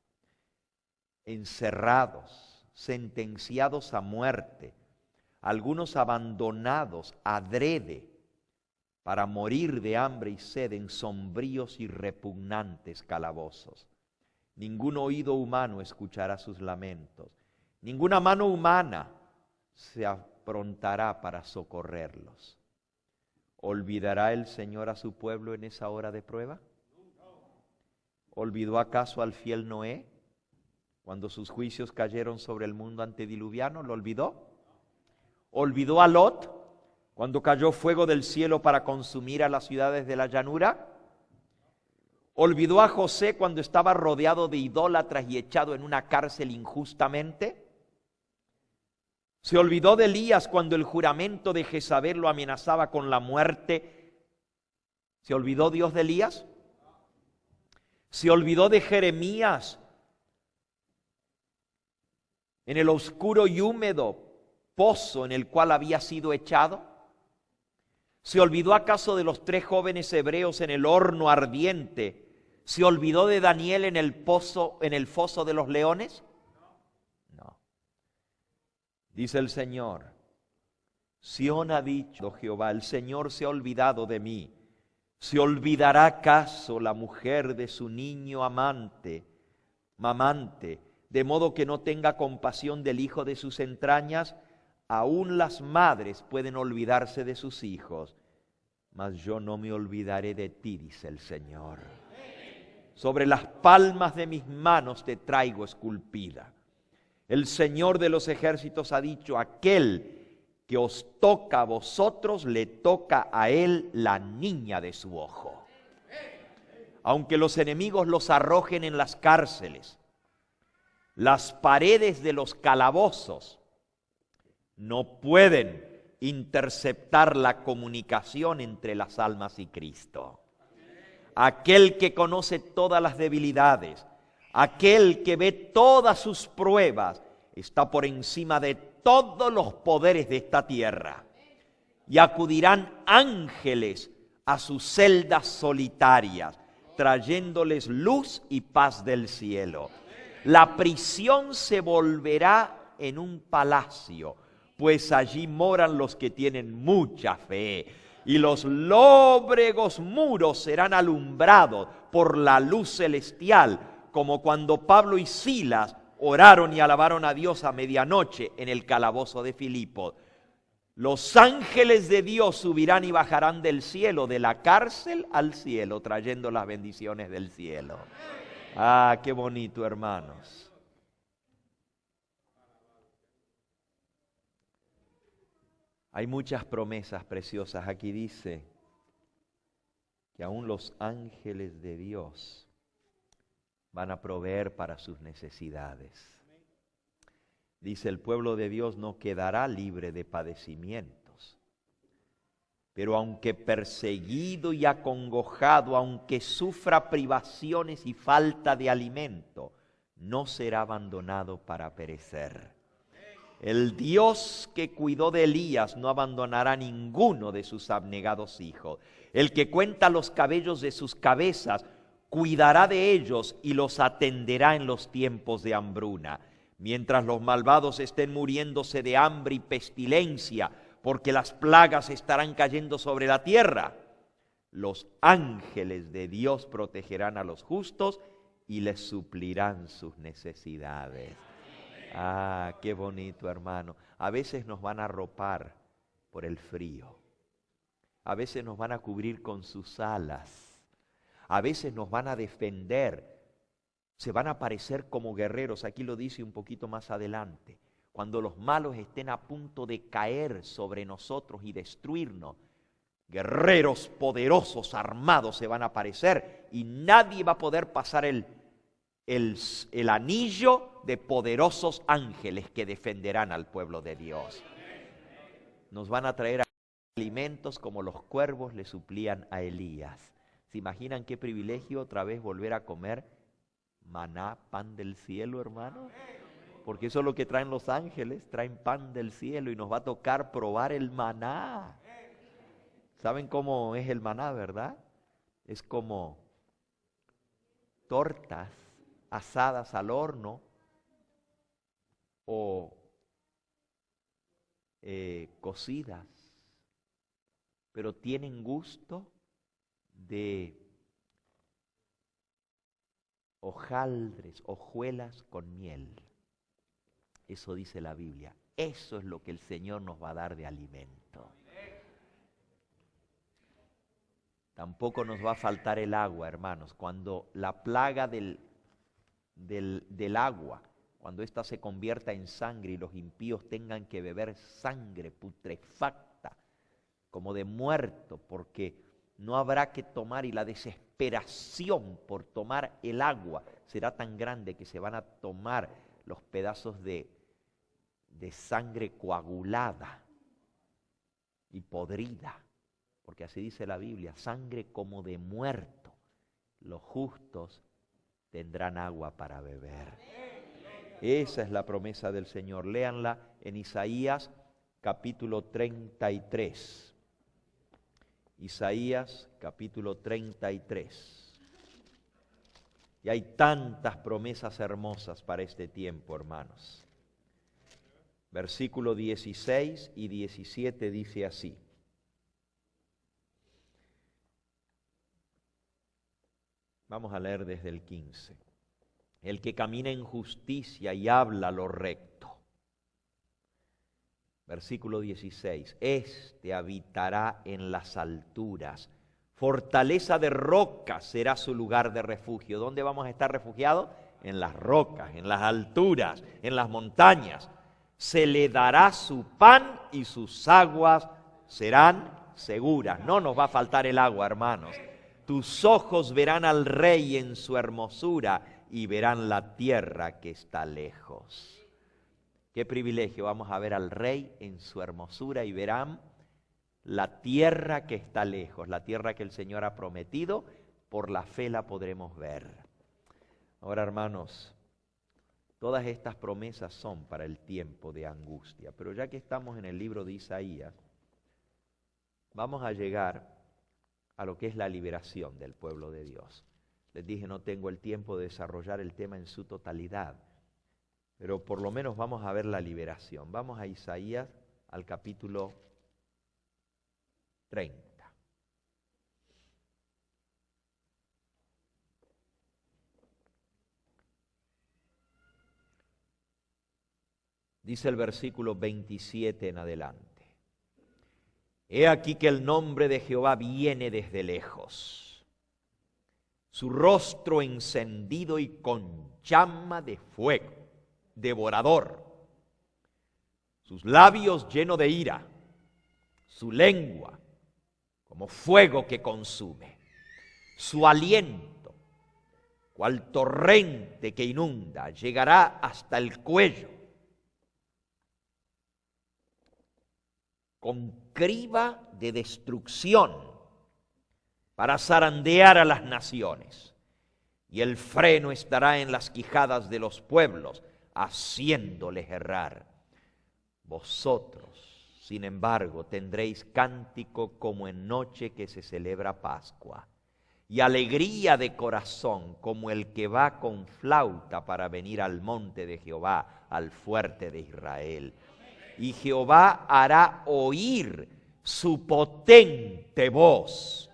encerrados, sentenciados a muerte, algunos abandonados adrede para morir de hambre y sed en sombríos y repugnantes calabozos. Ningún oído humano escuchará sus lamentos, ninguna mano humana se aprontará para socorrerlos. ¿Olvidará el Señor a su pueblo en esa hora de prueba? ¿Olvidó acaso al fiel Noé cuando sus juicios cayeron sobre el mundo antediluviano? ¿Lo olvidó? ¿Olvidó a Lot cuando cayó fuego del cielo para consumir a las ciudades de la llanura? ¿Olvidó a José cuando estaba rodeado de idólatras y echado en una cárcel injustamente? ¿Se olvidó de Elías cuando el juramento de Jezabel lo amenazaba con la muerte? ¿Se olvidó Dios de Elías? ¿Se olvidó de Jeremías en el oscuro y húmedo pozo en el cual había sido echado? ¿Se olvidó acaso de los 3 jóvenes hebreos en el horno ardiente? ¿Se olvidó de Daniel en el foso de los leones? No. Dice el Señor, Sión ha dicho Jehová, el Señor se ha olvidado de mí. ¿Se olvidará acaso la mujer de su niño mamante, de modo que no tenga compasión del hijo de sus entrañas? Aún las madres pueden olvidarse de sus hijos, mas yo no me olvidaré de ti, dice el Señor. Sobre las palmas de mis manos te traigo esculpida. El Señor de los ejércitos ha dicho, aquel que os toca a vosotros, le toca a él la niña de su ojo. Aunque los enemigos los arrojen en las cárceles, las paredes de los calabozos no pueden interceptar la comunicación entre las almas y Cristo. Aquel que conoce todas las debilidades, aquel que ve todas sus pruebas, está por encima de todos los poderes de esta tierra. Y acudirán ángeles a sus celdas solitarias, trayéndoles luz y paz del cielo. La prisión se volverá en un palacio, pues allí moran los que tienen mucha fe, y los lóbregos muros serán alumbrados por la luz celestial, como cuando Pablo y Silas oraron y alabaron a Dios a medianoche en el calabozo de Filipos. Los ángeles de Dios subirán y bajarán del cielo, de la cárcel al cielo, trayendo las bendiciones del cielo. Ah, qué bonito, hermanos. Hay muchas promesas preciosas. Aquí dice que aún los ángeles de Dios van a proveer para sus necesidades. Dice, el pueblo de Dios no quedará libre de padecimientos, pero aunque perseguido y acongojado, aunque sufra privaciones y falta de alimento, no será abandonado para perecer. El Dios que cuidó de Elías no abandonará a ninguno de sus abnegados hijos. El que cuenta los cabellos de sus cabezas, cuidará de ellos y los atenderá en los tiempos de hambruna. Mientras los malvados estén muriéndose de hambre y pestilencia, porque las plagas estarán cayendo sobre la tierra, los ángeles de Dios protegerán a los justos y les suplirán sus necesidades. Ah, qué bonito, hermano. A veces nos van a arropar por el frío. A veces nos van a cubrir con sus alas. A veces nos van a defender. Se van a aparecer como guerreros. Aquí lo dice un poquito más adelante. Cuando los malos estén a punto de caer sobre nosotros y destruirnos, guerreros poderosos, armados se van a aparecer y nadie va a poder pasar el anillo de poderosos ángeles que defenderán al pueblo de Dios. Nos van a traer alimentos como los cuervos le suplían a Elías. ¿Se imaginan qué privilegio otra vez volver a comer maná, pan del cielo, hermano? Porque eso es lo que traen los ángeles, traen pan del cielo y nos va a tocar probar el maná. ¿Saben cómo es el maná, verdad? Es como tortas asadas al horno o cocidas, pero tienen gusto de hojaldres, hojuelas con miel. Eso dice la Biblia. Eso es lo que el Señor nos va a dar de alimento. Tampoco nos va a faltar el agua, hermanos. Cuando la plaga del agua, cuando ésta se convierta en sangre y los impíos tengan que beber sangre putrefacta, como de muerto, porque no habrá que tomar, y la desesperación por tomar el agua será tan grande que se van a tomar los pedazos de sangre coagulada y podrida, porque así dice la Biblia, sangre como de muerto. Los justos tendrán agua para beber. Esa es la promesa del Señor. Léanla en Isaías capítulo 33. Isaías capítulo 33. Y hay tantas promesas hermosas para este tiempo, hermanos. Versículo 16 y 17 dice así. Vamos a leer desde el 15. El que camina en justicia y habla lo recto. Versículo 16. Este habitará en las alturas. Fortaleza de rocas será su lugar de refugio. ¿Dónde vamos a estar refugiados? En las rocas, en las alturas, en las montañas. Se le dará su pan y sus aguas serán seguras. No nos va a faltar el agua, hermanos. Tus ojos verán al Rey en su hermosura y verán la tierra que está lejos. Qué privilegio, vamos a ver al Rey en su hermosura y verán la tierra que está lejos, la tierra que el Señor ha prometido, por la fe la podremos ver. Ahora, hermanos, todas estas promesas son para el tiempo de angustia, pero ya que estamos en el libro de Isaías, vamos a llegar a lo que es la liberación del pueblo de Dios. Les dije, no tengo el tiempo de desarrollar el tema en su totalidad, pero por lo menos vamos a ver la liberación. Vamos a Isaías, al capítulo 30. Dice el versículo 27 en adelante. He aquí que el nombre de Jehová viene desde lejos. su rostro encendido y con llama de fuego, devorador, sus labios llenos de ira, su lengua como fuego que consume, su aliento, cual torrente que inunda, llegará hasta el cuello, con criba de destrucción para zarandear a las naciones, y el freno estará en las quijadas de los pueblos, haciéndoles errar. Vosotros, sin embargo, tendréis cántico como en noche que se celebra Pascua, y alegría de corazón como el que va con flauta para venir al monte de Jehová, al fuerte de Israel. Y Jehová hará oír su potente voz,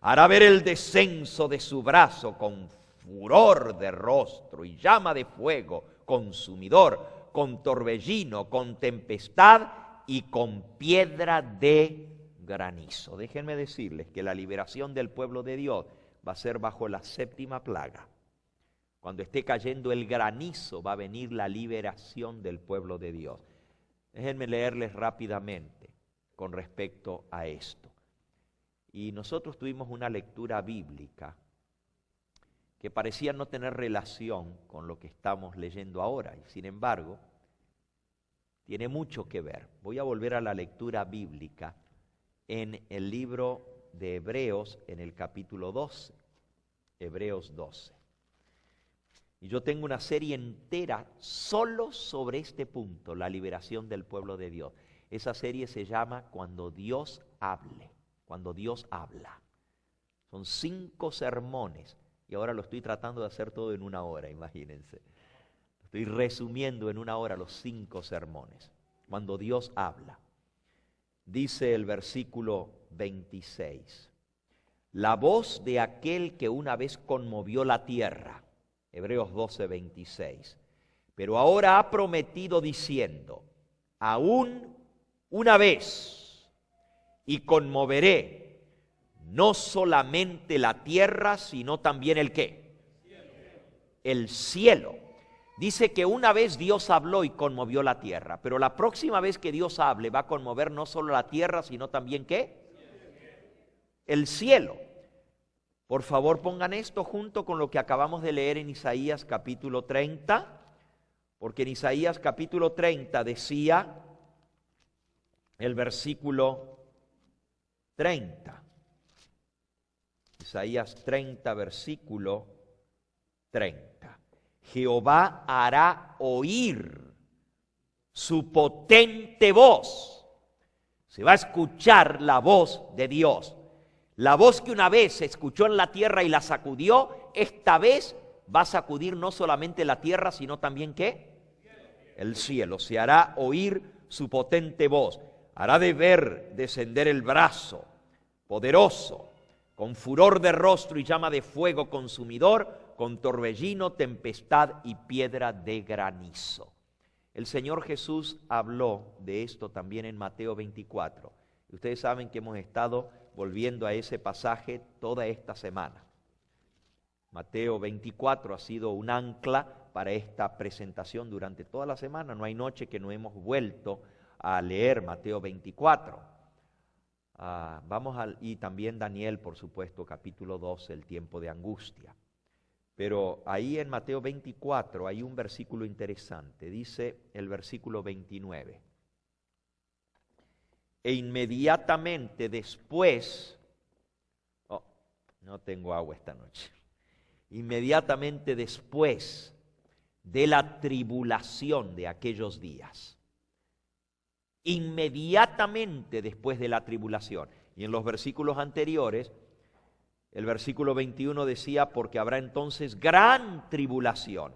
hará ver el descenso de su brazo con furor de rostro y llama de fuego consumidor, con torbellino, con tempestad y con piedra de granizo. Déjenme decirles que la liberación del pueblo de Dios va a ser bajo la séptima plaga. Cuando esté cayendo el granizo va a venir la liberación del pueblo de Dios. Déjenme leerles rápidamente con respecto a esto. Y nosotros tuvimos una lectura bíblica que parecía no tener relación con lo que estamos leyendo ahora, y sin embargo, tiene mucho que ver. Voy a volver a la lectura bíblica en el libro de Hebreos, en el capítulo 12, Hebreos 12. Y yo tengo una serie entera solo sobre este punto, la liberación del pueblo de Dios. Esa serie se llama Cuando Dios hable, cuando Dios habla. Son 5 sermones. Y ahora lo estoy tratando de hacer todo en 1 hora, imagínense. Estoy resumiendo en 1 hora los 5 sermones. Cuando Dios habla. Dice el versículo 26. La voz de aquel que una vez conmovió la tierra. Hebreos 12, 26. Pero ahora ha prometido diciendo, aún una vez, y conmoveré no solamente la tierra, sino también ¿el qué? El cielo. Dice que una vez Dios habló y conmovió la tierra, pero la próxima vez que Dios hable va a conmover no solo la tierra, sino también ¿qué? El cielo. Por favor, pongan esto junto con lo que acabamos de leer en Isaías capítulo 30, porque en Isaías capítulo 30 decía el versículo 30. Isaías 30, versículo 30. Jehová hará oír su potente voz. Se va a escuchar la voz de Dios. La voz que una vez se escuchó en la tierra y la sacudió, esta vez va a sacudir no solamente la tierra, sino también ¿qué? El cielo. Se hará oír su potente voz. Hará de ver descender el brazo poderoso, con furor de rostro y llama de fuego consumidor, con torbellino, tempestad y piedra de granizo. El Señor Jesús habló de esto también en Mateo 24. Y ustedes saben que hemos estado volviendo a ese pasaje toda esta semana. Mateo 24 ha sido un ancla para esta presentación durante toda la semana. No hay noche que no hemos vuelto a leer Mateo 24. Y también Daniel, por supuesto, capítulo 12, el tiempo de angustia. Pero ahí en Mateo 24 hay un versículo interesante. Dice el versículo 29. E inmediatamente después, no tengo agua esta noche. Inmediatamente después de la tribulación de aquellos días. Inmediatamente después de la tribulación. Y en los versículos anteriores, el versículo 21 decía, porque habrá entonces gran tribulación,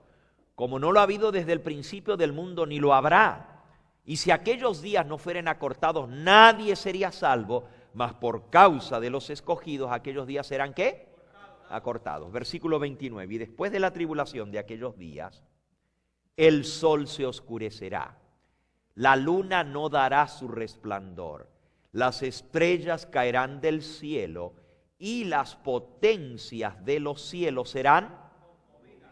como no lo ha habido desde el principio del mundo, ni lo habrá. Y si aquellos días no fueren acortados, nadie sería salvo, mas por causa de los escogidos, aquellos días serán ¿qué? Acortados. Versículo 29, y después de la tribulación de aquellos días, el sol se oscurecerá. La luna no dará su resplandor, las estrellas caerán del cielo y las potencias de los cielos serán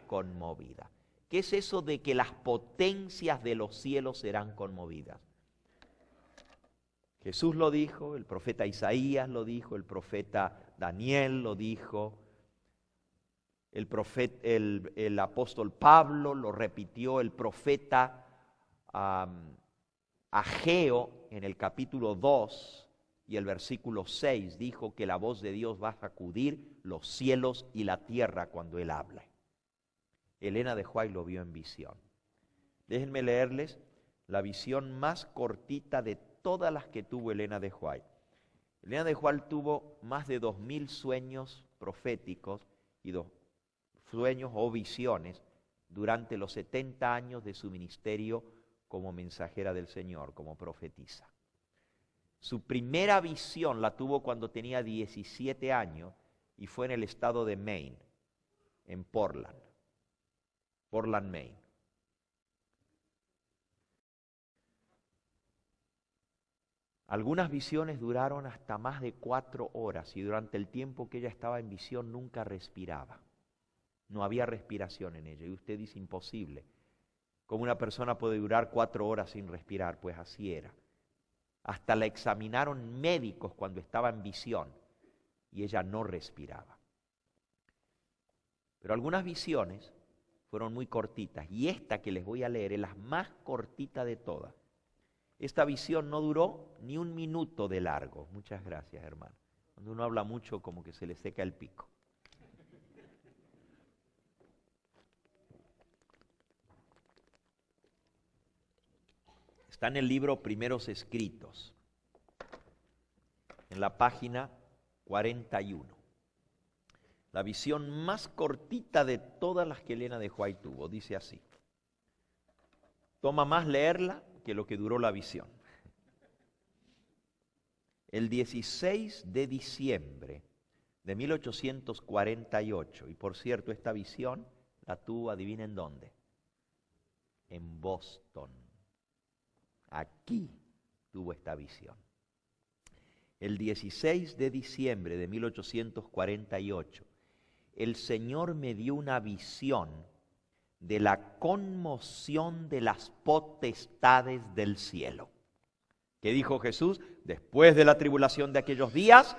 conmovidas. ¿Qué es eso de que las potencias de los cielos serán conmovidas? Jesús lo dijo, el profeta Isaías lo dijo, el profeta Daniel lo dijo, el apóstol Pablo lo repitió, el profeta Ageo en el capítulo 2 y el versículo 6 dijo que la voz de Dios va a sacudir los cielos y la tierra cuando Él habla. Elena de White lo vio en visión. Déjenme leerles la visión más cortita de todas las que tuvo Elena de White. Elena de White tuvo más de 2000 sueños proféticos y sueños o visiones durante los 70 años de su ministerio como mensajera del Señor, como profetisa. Su primera visión la tuvo cuando tenía 17 años y fue en el estado de Maine, en Portland, Maine. Algunas visiones duraron hasta más de 4 horas y durante el tiempo que ella estaba en visión nunca respiraba. No había respiración en ella y usted dice imposible. ¿Cómo una persona puede durar 4 horas sin respirar? Pues así era. Hasta la examinaron médicos cuando estaba en visión y ella no respiraba. Pero algunas visiones fueron muy cortitas y esta que les voy a leer es la más cortita de todas. Esta visión no duró ni 1 minuto de largo. Muchas gracias, hermano. Cuando uno habla mucho como que se le seca el pico. Está en el libro Primeros Escritos, en la página 41. La visión más cortita de todas las que Elena de White tuvo, dice así. Toma más leerla que lo que duró la visión. El 16 de diciembre de 1848, y por cierto, esta visión la tuvo, adivinen dónde, en Boston. Aquí tuvo esta visión. El 16 de diciembre de 1848, el Señor me dio una visión de la conmoción de las potestades del cielo. ¿Qué dijo Jesús? Después de la tribulación de aquellos días,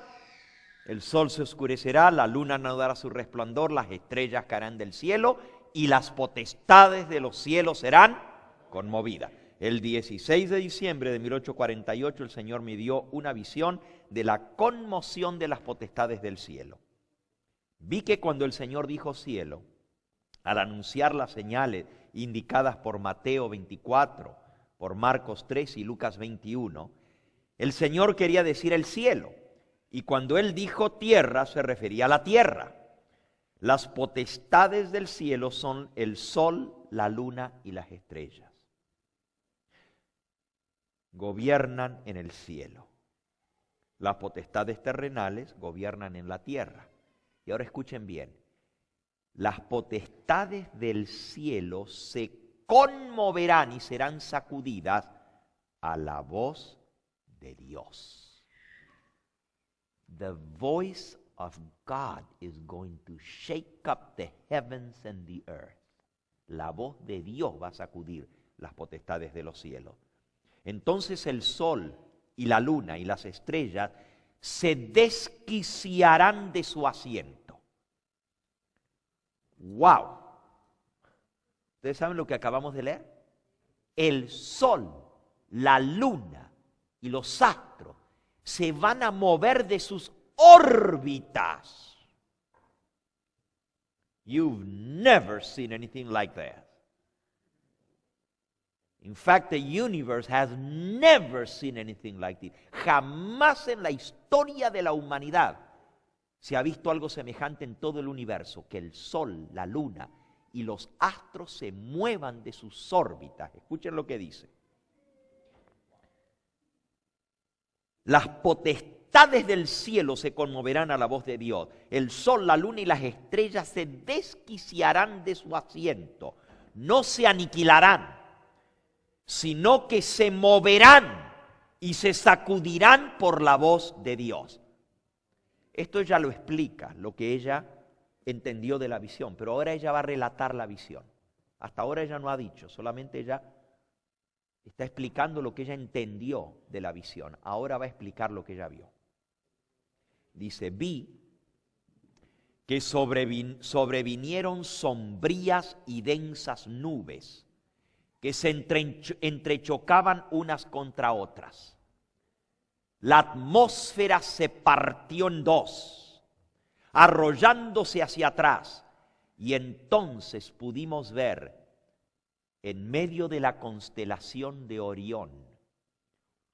el sol se oscurecerá, la luna no dará su resplandor, las estrellas caerán del cielo y las potestades de los cielos serán conmovidas. El 16 de diciembre de 1848 el Señor me dio una visión de la conmoción de las potestades del cielo. Vi que cuando el Señor dijo cielo, al anunciar las señales indicadas por Mateo 24, por Marcos 3 y Lucas 21, el Señor quería decir el cielo. Y cuando Él dijo tierra, se refería a la tierra. Las potestades del cielo son el sol, la luna y las estrellas. Gobiernan en el cielo. Las potestades terrenales gobiernan en la tierra. Y ahora escuchen bien. Las potestades del cielo se conmoverán y serán sacudidas a la voz de Dios. The voice of God is going to shake up the heavens and the earth. La voz de Dios va a sacudir las potestades de los cielos. Entonces el sol y la luna y las estrellas se desquiciarán de su asiento. ¡Wow! ¿Ustedes saben lo que acabamos de leer? El sol, la luna y los astros se van a mover de sus órbitas. You've never seen anything like that. In fact, the universe has never seen anything like this. Jamás en la historia de la humanidad se ha visto algo semejante en todo el universo, que el sol, la luna y los astros se muevan de sus órbitas. Escuchen lo que dice. Las potestades del cielo se conmoverán a la voz de Dios. El sol, la luna y las estrellas se desquiciarán de su asiento. No se aniquilarán, sino que se moverán y se sacudirán por la voz de Dios. Esto ella lo explica, lo que ella entendió de la visión, pero ahora ella va a relatar la visión. Hasta ahora ella no ha dicho, solamente ella está explicando lo que ella entendió de la visión. Ahora va a explicar lo que ella vio. Dice, vi que sobrevinieron sombrías y densas nubes que se entrechocaban unas contra otras. La atmósfera se partió en dos, arrollándose hacia atrás, y entonces pudimos ver en medio de la constelación de Orión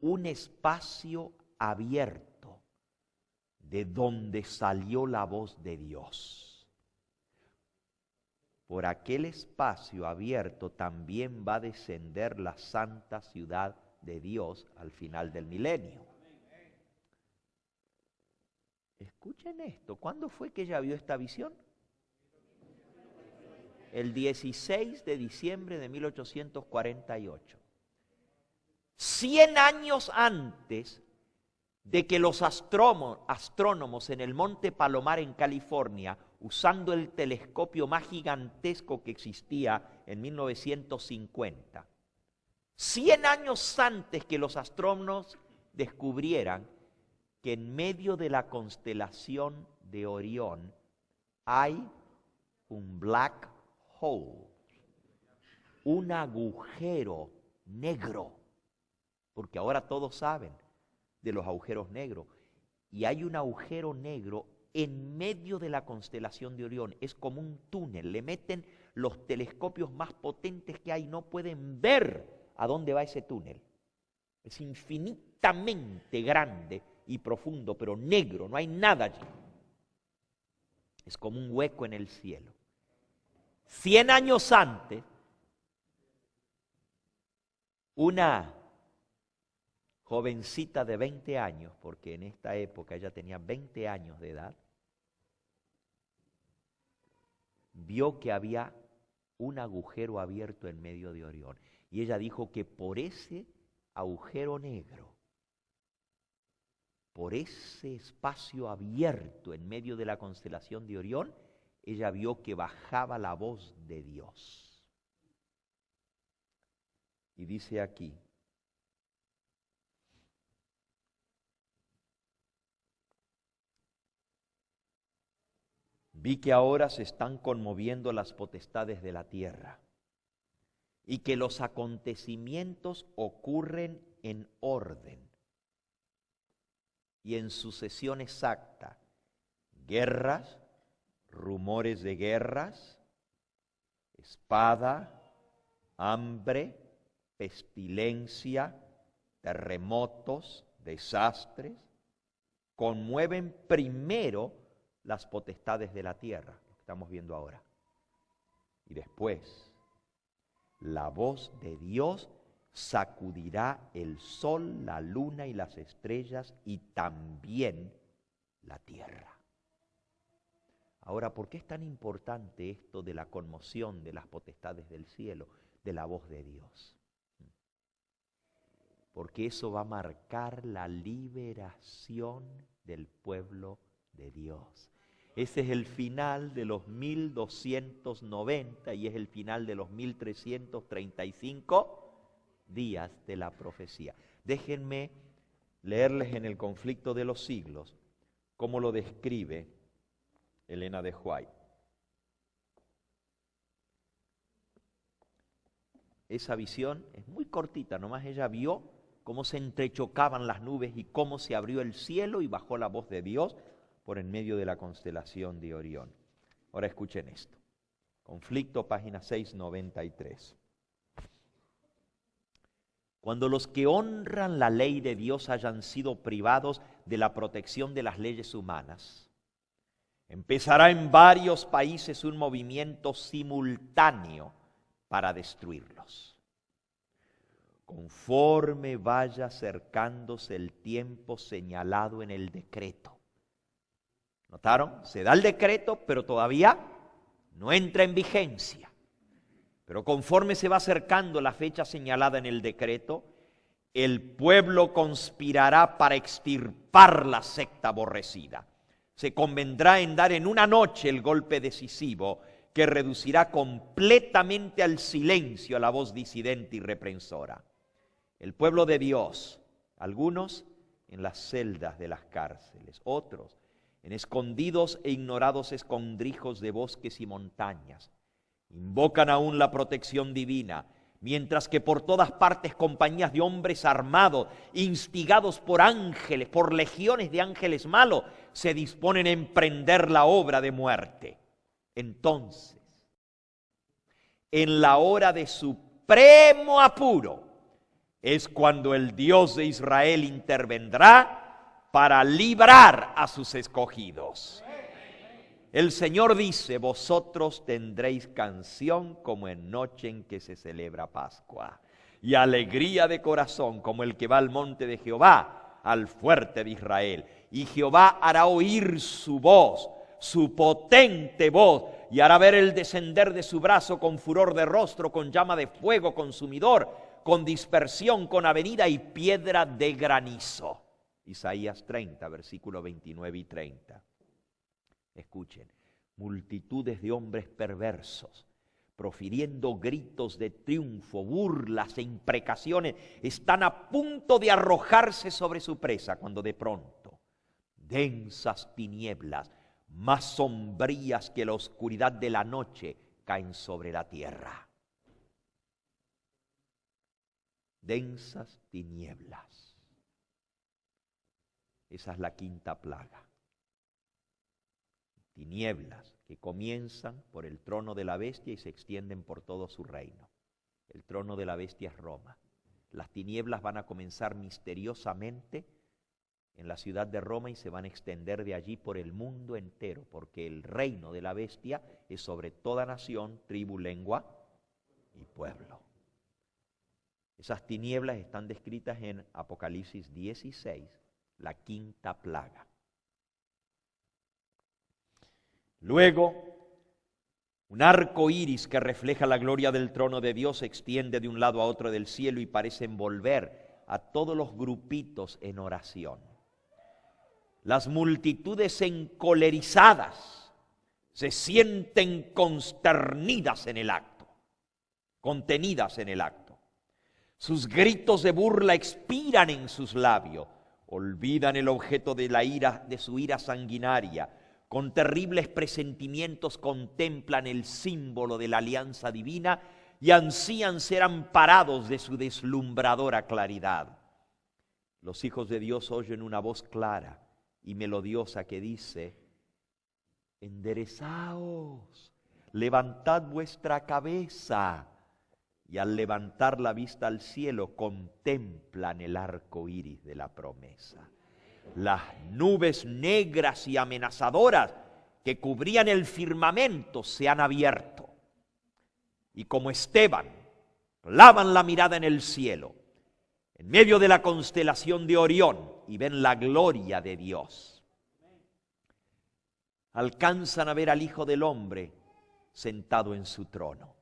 un espacio abierto de donde salió la voz de Dios. Por aquel espacio abierto también va a descender la santa ciudad de Dios al final del milenio. Escuchen esto, ¿cuándo fue que ella vio esta visión? El 16 de diciembre de 1848. 100 años antes de que los astrónomos en el Monte Palomar en California, usando el telescopio más gigantesco que existía en 1950, 100 años antes que los astrónomos descubrieran que en medio de la constelación de Orión hay un black hole, un agujero negro, porque ahora todos saben de los agujeros negros, y hay un agujero negro en medio de la constelación de Orión. Es como un túnel, le meten los telescopios más potentes que hay, no pueden ver a dónde va ese túnel. Es infinitamente grande y profundo, pero negro, no hay nada allí. Es como un hueco en el cielo. 100 años antes, una jovencita de 20 años, porque en esta época ella tenía 20 años de edad, vio que había un agujero abierto en medio de Orión. Y ella dijo que por ese agujero negro, por ese espacio abierto en medio de la constelación de Orión, ella vio que bajaba la voz de Dios. Y dice aquí, vi que ahora se están conmoviendo las potestades de la tierra y que los acontecimientos ocurren en orden y en sucesión exacta. Guerras, rumores de guerras, espada, hambre, pestilencia, terremotos, desastres, conmueven primero las potestades de la tierra, lo que estamos viendo ahora. Y después, la voz de Dios sacudirá el sol, la luna y las estrellas y también la tierra. Ahora, ¿por qué es tan importante esto de la conmoción de las potestades del cielo, de la voz de Dios? Porque eso va a marcar la liberación del pueblo de Dios. Ese es el final de los 1290 y es el final de los 1335 días de la profecía. Déjenme leerles en el Conflicto de los Siglos cómo lo describe Elena de White. Esa visión es muy cortita, nomás ella vio cómo se entrechocaban las nubes y cómo se abrió el cielo y bajó la voz de Dios por en medio de la constelación de Orión. Ahora escuchen esto. Conflicto, página 693. Cuando los que honran la ley de Dios hayan sido privados de la protección de las leyes humanas, empezará en varios países un movimiento simultáneo para destruirlos. Conforme vaya acercándose el tiempo señalado en el decreto. ¿Notaron? Se da el decreto, pero todavía no entra en vigencia. Pero conforme se va acercando la fecha señalada en el decreto, el pueblo conspirará para extirpar la secta aborrecida. se convendrá en dar en una noche el golpe decisivo que reducirá completamente al silencio a la voz disidente y reprensora. El pueblo de Dios, algunos en las celdas de las cárceles, otros en escondidos e ignorados escondrijos de bosques y montañas, invocan aún la protección divina, mientras que por todas partes compañías de hombres armados, instigados por ángeles, por legiones de ángeles malos, se disponen a emprender la obra de muerte. Entonces, en la hora de supremo apuro, es cuando el Dios de Israel intervendrá para librar a sus escogidos. El Señor dice: vosotros tendréis canción como en noche en que se celebra Pascua, y alegría de corazón como el que va al monte de Jehová, al fuerte de Israel. Y Jehová hará oír su voz, su potente voz, y hará ver el descender de su brazo con furor de rostro, con llama de fuego consumidor, con dispersión, con avenida y piedra de granizo. Isaías 30, versículos 29 y 30. Escuchen, multitudes de hombres perversos, profiriendo gritos de triunfo, burlas e imprecaciones, están a punto de arrojarse sobre su presa, cuando de pronto densas tinieblas, más sombrías que la oscuridad de la noche, caen sobre la tierra. Densas tinieblas. Esa es la quinta plaga. Tinieblas que comienzan por el trono de la bestia y se extienden por todo su reino. El trono de la bestia es Roma. Las tinieblas van a comenzar misteriosamente en la ciudad de Roma y se van a extender de allí por el mundo entero, porque el reino de la bestia es sobre toda nación, tribu, lengua y pueblo. Esas tinieblas están descritas en Apocalipsis 16, la quinta plaga. Luego, un arco iris que refleja la gloria del trono de Dios se extiende de un lado a otro del cielo y parece envolver a todos los grupitos en oración. Las multitudes encolerizadas se sienten consternidas en el acto, contenidas en el acto. Sus gritos de burla expiran en sus labios, olvidan el objeto de la ira, de su ira sanguinaria. Con terribles presentimientos contemplan el símbolo de la alianza divina y ansían ser amparados de su deslumbradora claridad. Los hijos de Dios oyen una voz clara y melodiosa que dice: enderezaos, levantad vuestra cabeza. Y al levantar la vista al cielo contemplan el arco iris de la promesa. Las nubes negras y amenazadoras que cubrían el firmamento se han abierto. Y como Esteban, clavan la mirada en el cielo, en medio de la constelación de Orión, y ven la gloria de Dios. Alcanzan a ver al Hijo del Hombre sentado en su trono.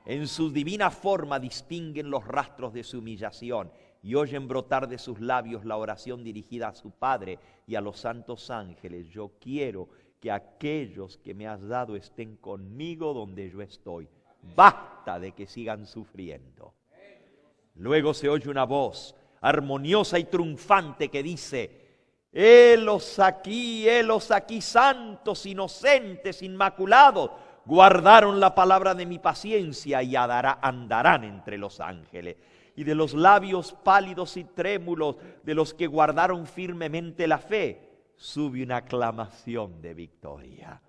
En su divina forma distinguen los rastros de su humillación y oyen brotar de sus labios la oración dirigida a su Padre y a los santos ángeles: yo quiero que aquellos que me has dado estén conmigo donde yo estoy. Basta de que sigan sufriendo. Luego se oye una voz armoniosa y triunfante que dice: helos aquí, santos, inocentes, inmaculados, guardaron la palabra de mi paciencia y andarán entre los ángeles. Y de los labios pálidos y trémulos de los que guardaron firmemente la fe, sube una aclamación de victoria.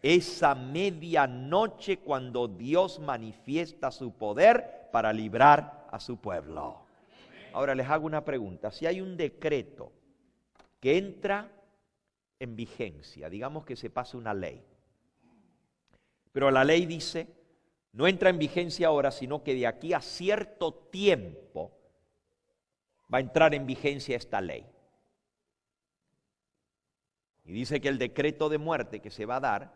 Esa medianoche cuando Dios manifiesta su poder para librar a su pueblo. Ahora les hago una pregunta. Si hay un decreto que entra en vigencia, digamos que se pasa una ley, pero la ley dice, no entra en vigencia ahora, sino que de aquí a cierto tiempo va a entrar en vigencia esta ley. Y dice que el decreto de muerte que se va a dar,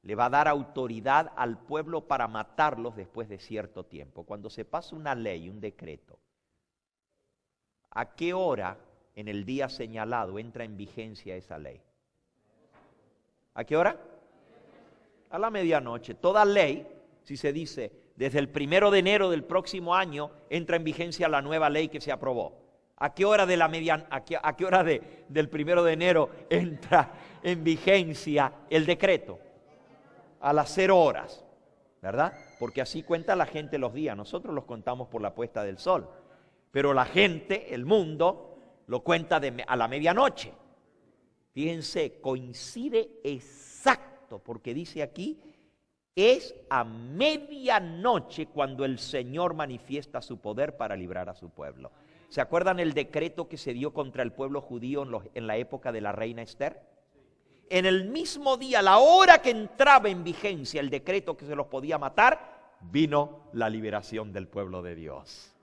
le va a dar autoridad al pueblo para matarlos después de cierto tiempo. Cuando se pasa una ley, un decreto, ¿a qué hora en el día señalado entra en vigencia esa ley? ¿A qué hora? A la medianoche. Toda ley, si se dice, desde el 1 de enero del próximo año entra en vigencia la nueva ley que se aprobó. ¿A qué hora, del 1 de enero entra en vigencia el decreto? A las 0 horas, ¿verdad? Porque así cuenta la gente los días. Nosotros los contamos por la puesta del sol. Pero la gente, el mundo, lo cuenta a la medianoche. Fíjense, coincide exacto, porque dice aquí, es a medianoche cuando el Señor manifiesta su poder para librar a su pueblo. ¿Se acuerdan el decreto que se dio contra el pueblo judío en la época de la reina Esther? En el mismo día, la hora que entraba en vigencia el decreto que se los podía matar, vino la liberación del pueblo de Dios.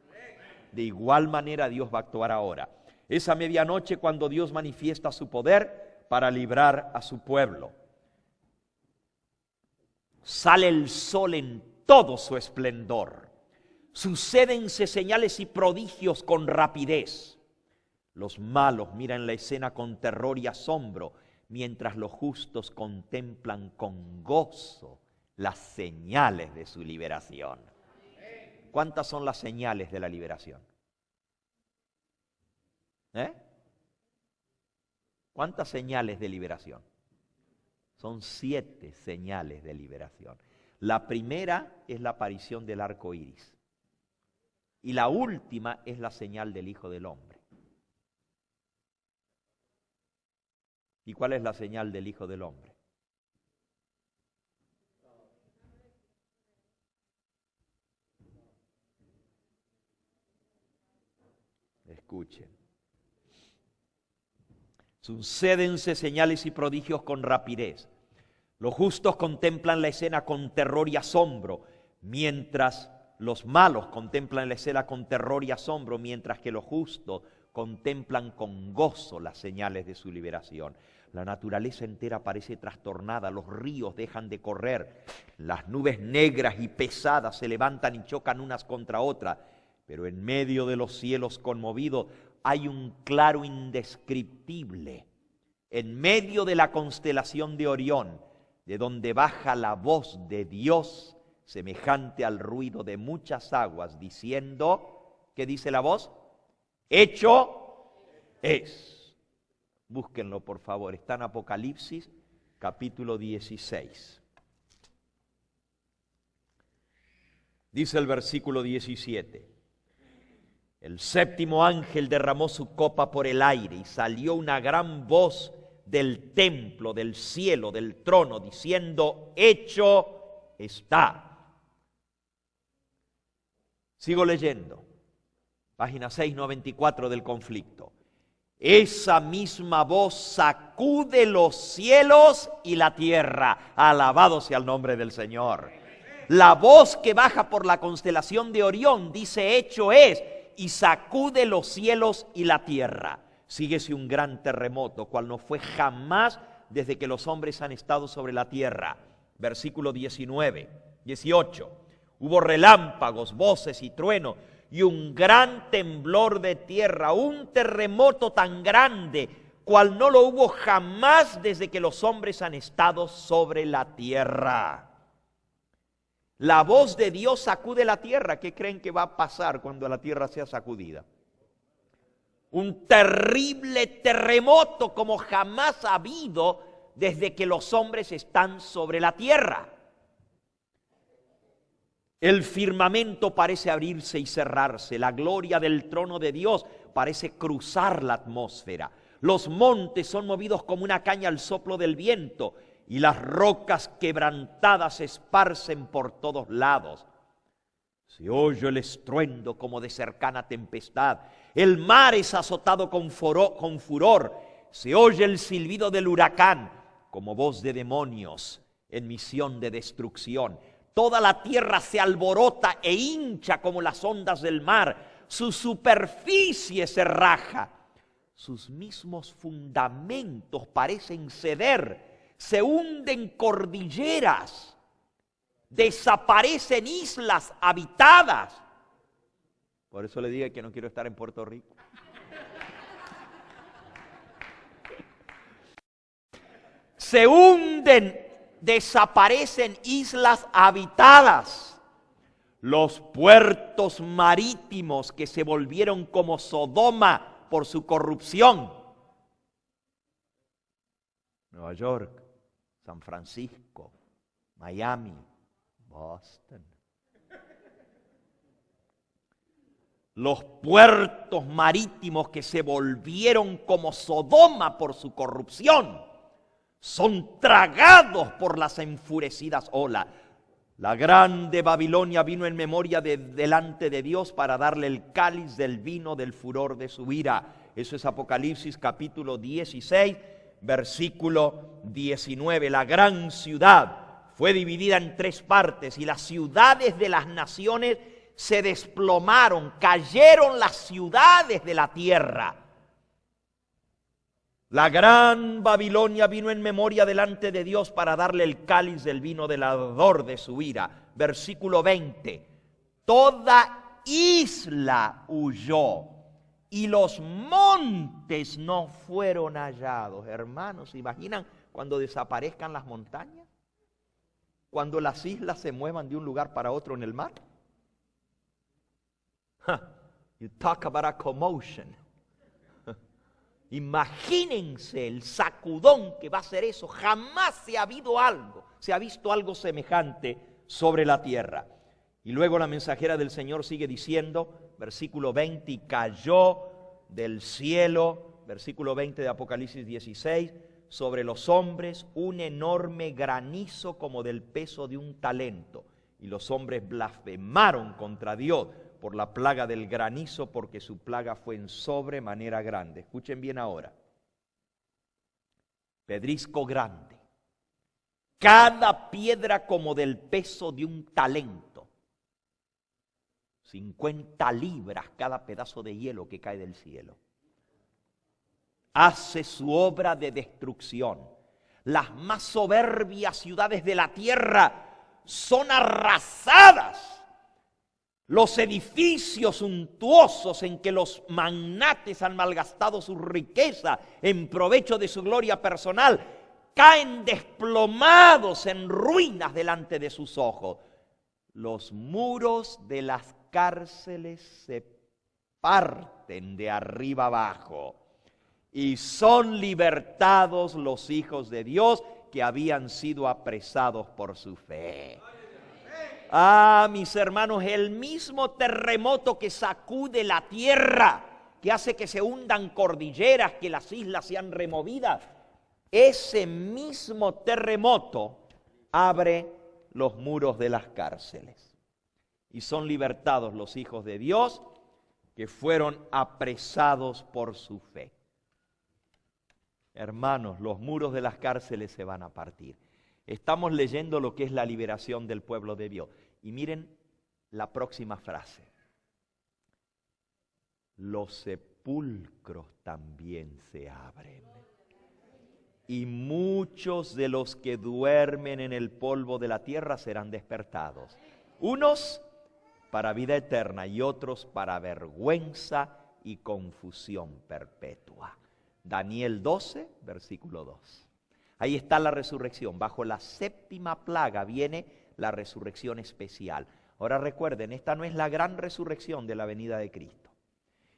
De igual manera Dios va a actuar ahora. Es a medianoche cuando Dios manifiesta su poder para librar a su pueblo. Sale el sol en todo su esplendor. Sucédense señales y prodigios con rapidez. Los malos miran la escena con terror y asombro, mientras los justos contemplan con gozo las señales de su liberación. ¿Cuántas son las señales de la liberación? ¿Cuántas señales de liberación? Son 7 señales de liberación. La primera es la aparición del arco iris. Y la última es la señal del Hijo del Hombre. ¿Y cuál es la señal del Hijo del Hombre? Escuchen. Sucédense señales y prodigios con rapidez. Los justos contemplan la escena con terror y asombro, mientras los malos contemplan la escena con terror y asombro, mientras que los justos contemplan con gozo las señales de su liberación. La naturaleza entera parece trastornada, los ríos dejan de correr, las nubes negras y pesadas se levantan y chocan unas contra otras, pero en medio de los cielos conmovidos hay un claro indescriptible. En medio de la constelación de Orión, de donde baja la voz de Dios, semejante al ruido de muchas aguas, diciendo, ¿qué dice la voz? Hecho es. Búsquenlo, por favor. Está en Apocalipsis, capítulo 16. Dice el versículo 17. El séptimo ángel derramó su copa por el aire y salió una gran voz del templo, del cielo, del trono, diciendo, hecho está. Sigo leyendo. Página 694 del conflicto. Esa misma voz sacude los cielos y la tierra. Alabado sea el nombre del Señor. La voz que baja por la constelación de Orión dice, hecho es, y sacude los cielos y la tierra. Síguese un gran terremoto, cual no fue jamás desde que los hombres han estado sobre la tierra. Versículo 18. Hubo relámpagos, voces y truenos, y un gran temblor de tierra, un terremoto tan grande, cual no lo hubo jamás desde que los hombres han estado sobre la tierra. La voz de Dios sacude la tierra. ¿Qué creen que va a pasar cuando la tierra sea sacudida? Un terrible terremoto como jamás ha habido desde que los hombres están sobre la tierra. El firmamento parece abrirse y cerrarse. La gloria del trono de Dios parece cruzar la atmósfera. Los montes son movidos como una caña al soplo del viento y las rocas quebrantadas se esparcen por todos lados. Se oye el estruendo como de cercana tempestad. El mar es azotado con furor. Se oye el silbido del huracán como voz de demonios en misión de destrucción. Toda la tierra se alborota e hincha como las ondas del mar. Su superficie se raja. Sus mismos fundamentos parecen ceder. Se hunden cordilleras. Desaparecen islas habitadas. Por eso le digo que no quiero estar en Puerto se hunden, desaparecen islas habitadas. Los puertos marítimos que se volvieron como Sodoma por su corrupción. Nueva York, San Francisco, Miami, Boston. Los puertos marítimos que se volvieron como Sodoma por su corrupción son tragados por las enfurecidas olas. La grande Babilonia vino en memoria delante de Dios para darle el cáliz del vino del furor de su ira. Eso es Apocalipsis capítulo 16, versículo 19. La gran ciudad fue dividida en 3 partes y las ciudades de las naciones se desplomaron, cayeron las ciudades de la tierra. La gran Babilonia vino en memoria delante de Dios para darle el cáliz del vino del ardor de su ira. Versículo 20. Toda isla huyó y los montes no fueron hallados. Hermanos, ¿se imaginan cuando desaparezcan las montañas? Cuando las islas se muevan de un lugar para otro en el mar. You talk about a commotion. Imagínense el sacudón que va a ser eso. Jamás se ha visto algo semejante sobre la tierra. Y luego la mensajera del Señor sigue diciendo, versículo 20, y cayó del cielo, versículo 20 de Apocalipsis 16, sobre los hombres un enorme granizo como del peso de un talento. Y los hombres blasfemaron contra Dios por la plaga del granizo, porque su plaga fue en sobremanera grande. Escuchen bien ahora. Pedrisco grande. Cada piedra como del peso de un talento. 50 libras cada pedazo de hielo que cae del cielo. Hace su obra de destrucción. Las más soberbias ciudades de la tierra son arrasadas. Los edificios suntuosos en que los magnates han malgastado su riqueza en provecho de su gloria personal, caen desplomados en ruinas delante de sus ojos. Los muros de las cárceles se parten de arriba abajo y son libertados los hijos de Dios que habían sido apresados por su fe. Ah, mis hermanos, el mismo terremoto que sacude la tierra, que hace que se hundan cordilleras, que las islas sean removidas, ese mismo terremoto abre los muros de las cárceles. Y son libertados los hijos de Dios que fueron apresados por su fe. Hermanos, los muros de las cárceles se van a partir. Estamos leyendo lo que es la liberación del pueblo de Dios. Y miren la próxima frase. Los sepulcros también se abren. Y muchos de los que duermen en el polvo de la tierra serán despertados. Unos para vida eterna y otros para vergüenza y confusión perpetua. Daniel 12, versículo 2. Ahí está la resurrección. Bajo la 7ª plaga viene la resurrección especial. Ahora recuerden, esta no es la gran resurrección de la venida de Cristo.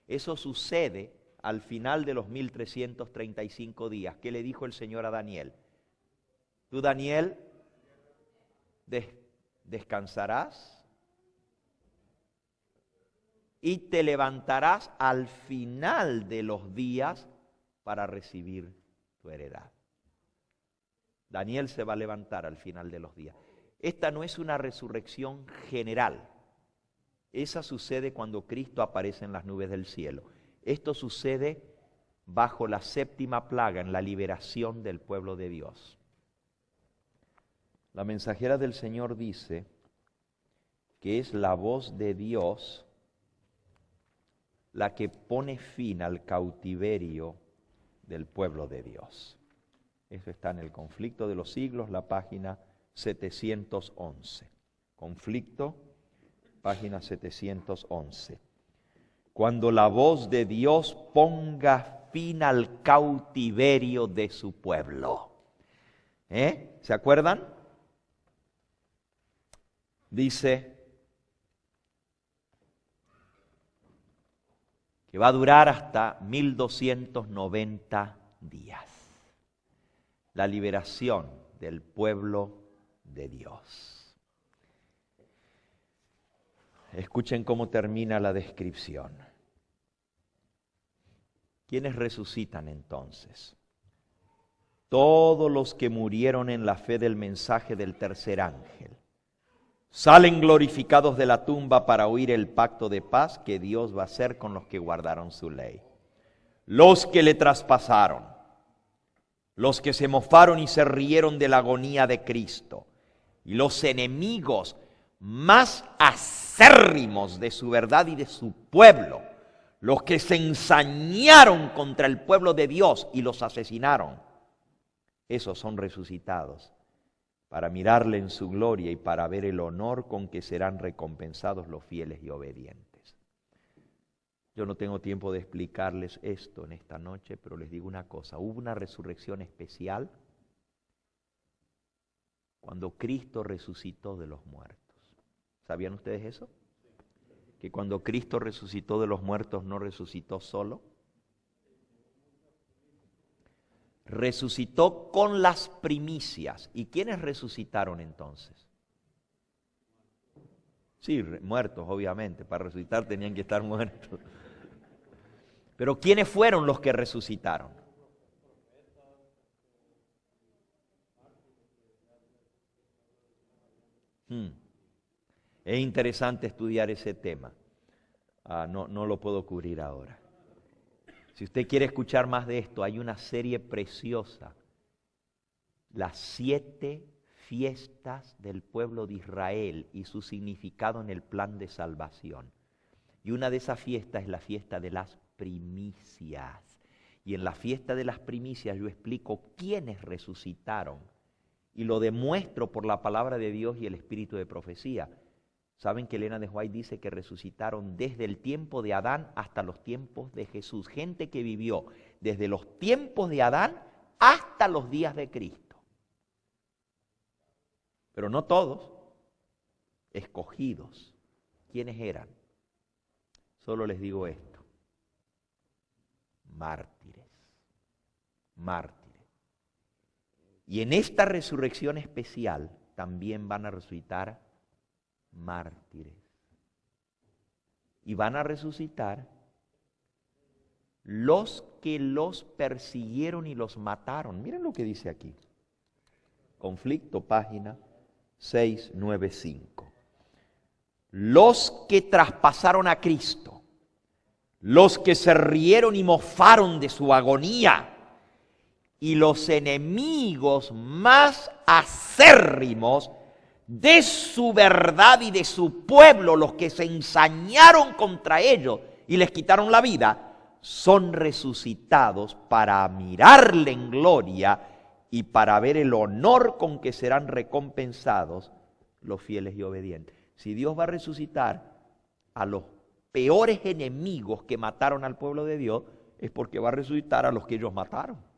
Eso sucede al final de los 1335 días. ¿Qué le dijo el Señor a Daniel? Tú, Daniel, descansarás y te levantarás al final de los días para recibir tu heredad. Daniel se va a levantar al final de los días. Esta no es una resurrección general. Esa sucede cuando Cristo aparece en las nubes del cielo. Esto sucede bajo la 7ª plaga, en la liberación del pueblo de Dios. La mensajera del Señor dice que es la voz de Dios la que pone fin al cautiverio del pueblo de Dios. Eso está en el Conflicto de los Siglos, la página 711. Conflicto, página 711. Cuando la voz de Dios ponga fin al cautiverio de su pueblo. ¿Se acuerdan? Dice que va a durar hasta 1290 días. La liberación del pueblo de Dios. Escuchen cómo termina la descripción. ¿Quiénes resucitan entonces? Todos los que murieron en la fe del mensaje del tercer ángel. Salen glorificados de la tumba para oír el pacto de paz que Dios va a hacer con los que guardaron su ley. Los que le traspasaron, los que se mofaron y se rieron de la agonía de Cristo, y los enemigos más acérrimos de su verdad y de su pueblo, los que se ensañaron contra el pueblo de Dios y los asesinaron, esos son resucitados para mirarle en su gloria y para ver el honor con que serán recompensados los fieles y obedientes. Yo no tengo tiempo de explicarles esto en esta noche, pero les digo una cosa, hubo una resurrección especial cuando Cristo resucitó de los muertos. ¿Sabían ustedes eso? Que cuando Cristo resucitó de los muertos no resucitó solo. Resucitó con las primicias. ¿Y quiénes resucitaron entonces? Sí, muertos, obviamente. Para resucitar tenían que estar muertos. Pero ¿quiénes fueron los que resucitaron? Es interesante estudiar ese tema. No lo puedo cubrir ahora. Si usted quiere escuchar más de esto, hay una serie preciosa, las 7 fiestas del pueblo de Israel y su significado en el plan de salvación. Y una de esas fiestas es la fiesta de las primicias. Y en la fiesta de las primicias yo explico quiénes resucitaron y lo demuestro por la palabra de Dios y el espíritu de profecía. Saben que Elena de White dice que resucitaron desde el tiempo de Adán hasta los tiempos de Jesús. Gente que vivió desde los tiempos de Adán hasta los días de Cristo. Pero no todos, escogidos. ¿Quiénes eran? Solo les digo esto. Mártires. Mártires. Y en esta resurrección especial también van a resucitar mártires. Y van a resucitar los que los persiguieron y los mataron. Miren lo que dice aquí. Conflicto, página 695. Los que traspasaron a Cristo, los que se rieron y mofaron de su agonía, y los enemigos más acérrimos de su verdad y de su pueblo, los que se ensañaron contra ellos y les quitaron la vida, son resucitados para mirarle en gloria y para ver el honor con que serán recompensados los fieles y obedientes. Si Dios va a resucitar a los peores enemigos que mataron al pueblo de Dios, es porque va a resucitar a los que ellos mataron.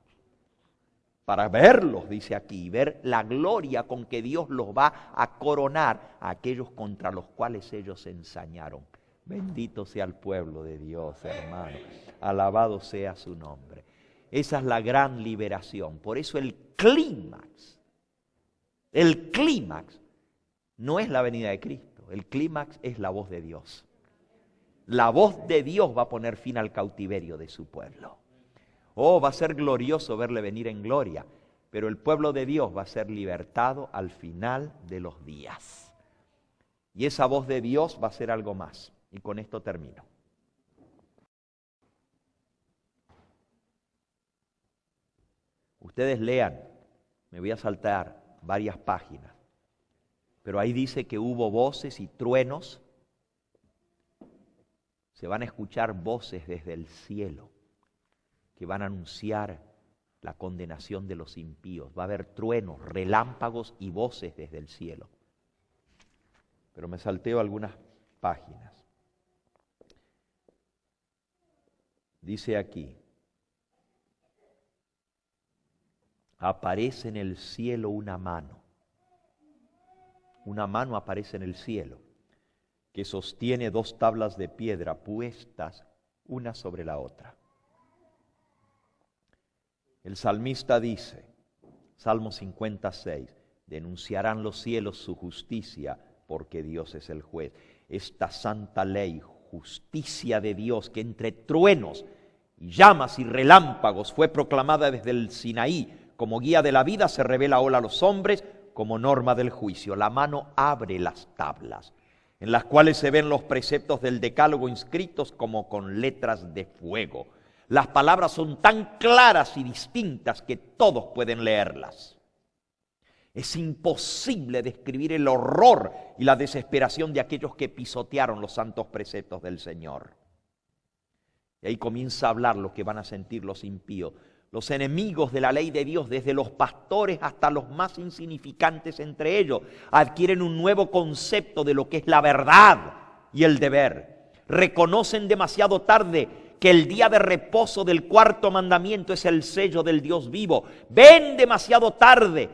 Para verlos, dice aquí, ver la gloria con que Dios los va a coronar a aquellos contra los cuales ellos se ensañaron. Bendito sea el pueblo de Dios, hermano. Alabado sea su nombre. Esa es la gran liberación. Por eso el clímax no es la venida de Cristo. El clímax es la voz de Dios. La voz de Dios va a poner fin al cautiverio de su pueblo. Oh, va a ser glorioso verle venir en gloria, pero el pueblo de Dios va a ser libertado al final de los días. Y esa voz de Dios va a ser algo más. Y con esto termino. Ustedes lean, me voy a saltar varias páginas, pero ahí dice que hubo voces y truenos. Se van a escuchar voces desde el cielo que van a anunciar la condenación de los impíos. Va a haber truenos, relámpagos y voces desde el cielo. Pero me salteo algunas páginas. Dice aquí, aparece en el cielo una mano. Una mano aparece en el cielo que sostiene 2 tablas de piedra puestas una sobre la otra. El salmista dice, Salmo 56, denunciarán los cielos su justicia porque Dios es el juez. Esta santa ley, justicia de Dios, que entre truenos y llamas y relámpagos fue proclamada desde el Sinaí como guía de la vida, se revela ahora a los hombres como norma del juicio. La mano abre las tablas, en las cuales se ven los preceptos del decálogo inscritos como con letras de fuego. Las palabras son tan claras y distintas que todos pueden leerlas. Es imposible describir el horror y la desesperación de aquellos que pisotearon los santos preceptos del Señor. Y ahí comienza a hablar lo que van a sentir los impíos. Los enemigos de la ley de Dios, desde los pastores hasta los más insignificantes entre ellos, adquieren un nuevo concepto de lo que es la verdad y el deber. Reconocen demasiado tarde que el día de reposo del 4º mandamiento es el sello del Dios vivo. Ven demasiado tarde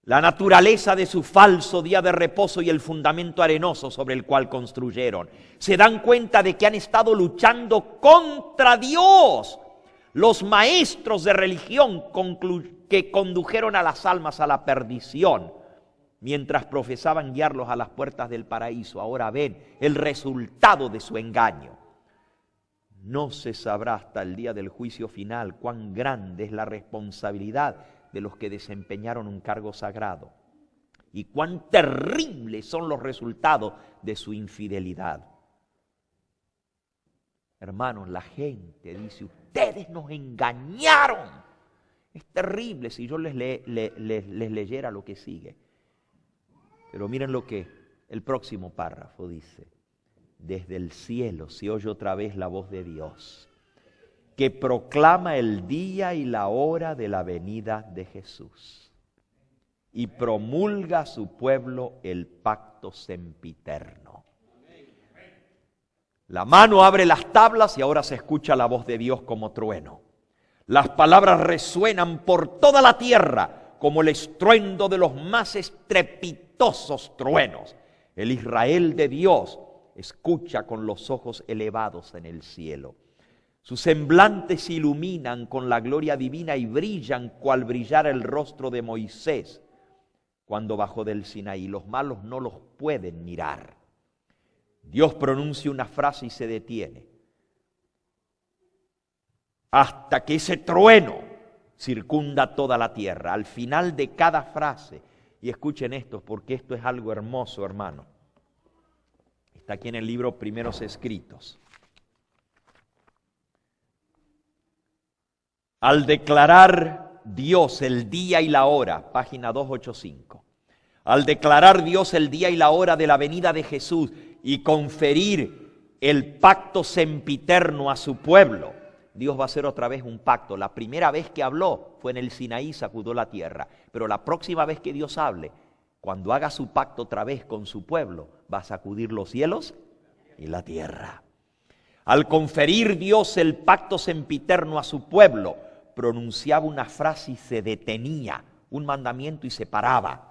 la naturaleza de su falso día de reposo y el fundamento arenoso sobre el cual construyeron. Se dan cuenta de que han estado luchando contra Dios. Los maestros de religión que condujeron a las almas a la perdición, mientras profesaban guiarlos a las puertas del paraíso, ahora ven el resultado de su engaño. No se sabrá hasta el día del juicio final cuán grande es la responsabilidad de los que desempeñaron un cargo sagrado y cuán terribles son los resultados de su infidelidad. Hermanos, la gente dice, ustedes nos engañaron. Es terrible si yo les leyera lo que sigue. Pero miren lo que el próximo párrafo dice. Desde el cielo se oye otra vez la voz de Dios, que proclama el día y la hora de la venida de Jesús, y promulga a su pueblo el pacto sempiterno. La mano abre las tablas y ahora se escucha la voz de Dios como trueno. Las palabras resuenan por toda la tierra como el estruendo de los más estrepitosos truenos. El Israel de Dios escucha con los ojos elevados en el cielo. Sus semblantes se iluminan con la gloria divina y brillan cual brillara el rostro de Moisés cuando bajó del Sinaí. Los malos no los pueden mirar. Dios pronuncia una frase y se detiene, hasta que ese trueno circunda toda la tierra. Al final de cada frase, y escuchen esto porque esto es algo hermoso, hermano. Está aquí en el libro Primeros Escritos. Al declarar Dios el día y la hora, página 285. Al declarar Dios el día y la hora de la venida de Jesús y conferir el pacto sempiterno a su pueblo, Dios va a hacer otra vez un pacto. La primera vez que habló fue en el Sinaí, sacudió la tierra. Pero la próxima vez que Dios hable, cuando haga su pacto otra vez con su pueblo, va a sacudir los cielos y la tierra. Al conferir Dios el pacto sempiterno a su pueblo, pronunciaba una frase y se detenía, un mandamiento y se paraba.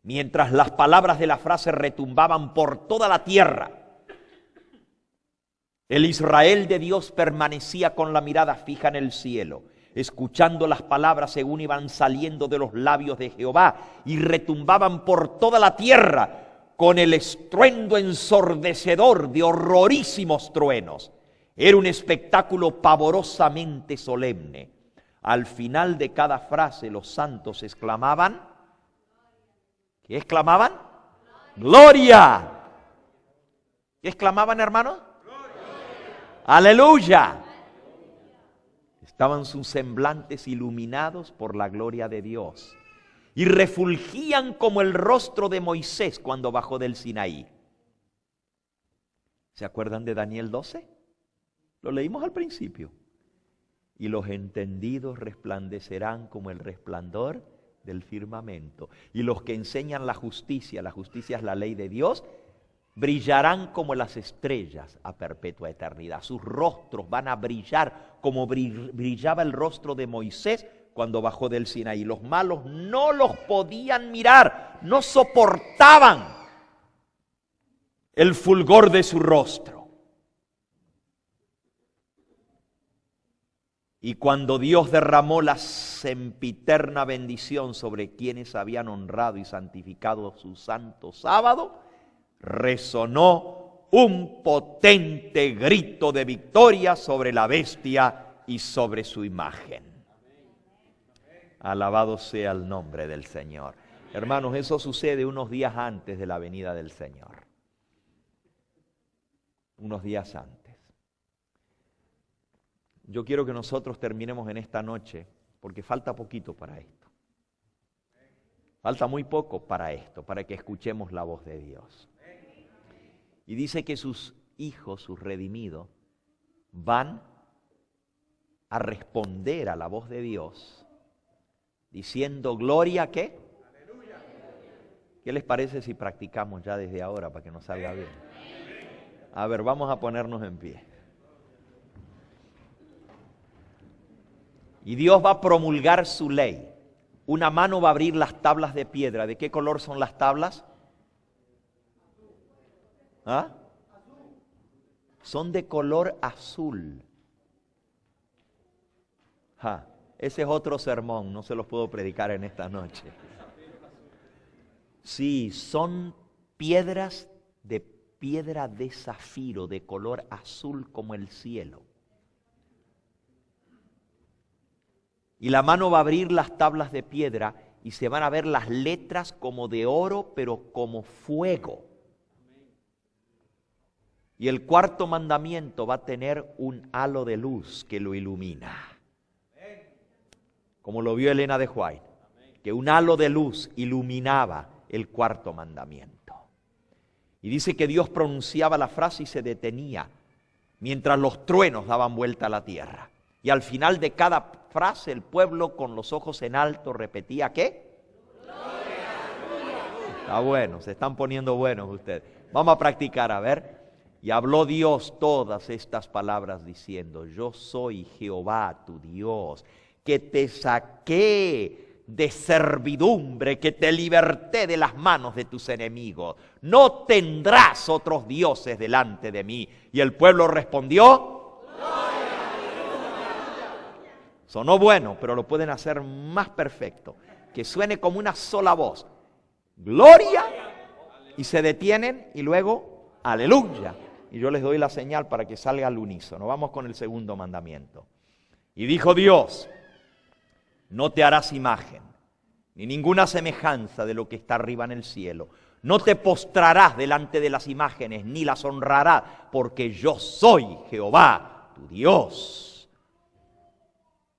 Mientras las palabras de la frase retumbaban por toda la tierra, el Israel de Dios permanecía con la mirada fija en el cielo, escuchando las palabras según iban saliendo de los labios de Jehová y retumbaban por toda la tierra con el estruendo ensordecedor de horrorísimos truenos. Era un espectáculo pavorosamente solemne. Al final de cada frase los santos exclamaban, ¿qué exclamaban? ¡Gloria! ¿Qué exclamaban, hermanos? ¡Aleluya! Estaban sus semblantes iluminados por la gloria de Dios y refulgían como el rostro de Moisés cuando bajó del Sinaí. ¿Se acuerdan de Daniel 12? Lo leímos al principio. Y los entendidos resplandecerán como el resplandor del firmamento. Y los que enseñan la justicia es la ley de Dios, brillarán como las estrellas a perpetua eternidad. Sus rostros van a brillar como brillaba el rostro de Moisés cuando bajó del Sinaí. Los malos no los podían mirar, no soportaban el fulgor de su rostro. Y cuando Dios derramó la sempiterna bendición sobre quienes habían honrado y santificado su santo sábado, resonó un potente grito de victoria sobre la bestia y sobre su imagen. Alabado sea el nombre del Señor. Hermanos, eso sucede unos días antes de la venida del Señor. Unos días antes. Yo quiero que nosotros terminemos en esta noche, porque falta poquito para esto. Falta muy poco para esto, para que escuchemos la voz de Dios. Y dice que sus hijos, sus redimidos, van a responder a la voz de Dios, diciendo gloria, ¿qué? Aleluya. ¿Qué les parece si practicamos ya desde ahora para que nos salga bien? A ver, vamos a ponernos en pie. Y Dios va a promulgar su ley. Una mano va a abrir las tablas de piedra. ¿De qué color son las tablas? ¿Ah? Son de color azul. Ese es otro sermón, no se los puedo predicar en esta noche. Sí, son piedras de piedra de zafiro, de color azul como el cielo. Y la mano va a abrir las tablas de piedra y se van a ver las letras como de oro, pero como fuego. Y el cuarto mandamiento va a tener un halo de luz que lo ilumina. Como lo vio Elena de White, que un halo de luz iluminaba el cuarto mandamiento. Y dice que Dios pronunciaba la frase y se detenía, mientras los truenos daban vuelta a la tierra. Y al final de cada frase, el pueblo con los ojos en alto repetía, ¿qué? Está bueno, se están poniendo buenos ustedes. Vamos a practicar, a ver. Y habló Dios todas estas palabras diciendo, yo soy Jehová tu Dios, que te saqué de servidumbre, que te liberté de las manos de tus enemigos. No tendrás otros dioses delante de mí. Y el pueblo respondió, sonó bueno, pero lo pueden hacer más perfecto. Que suene como una sola voz. Gloria. Y se detienen y luego, aleluya. Y yo les doy la señal para que salga al unísono. Vamos con el segundo mandamiento. Y dijo Dios, no te harás imagen, ni ninguna semejanza de lo que está arriba en el cielo. No te postrarás delante de las imágenes, ni las honrarás, porque yo soy Jehová, tu Dios,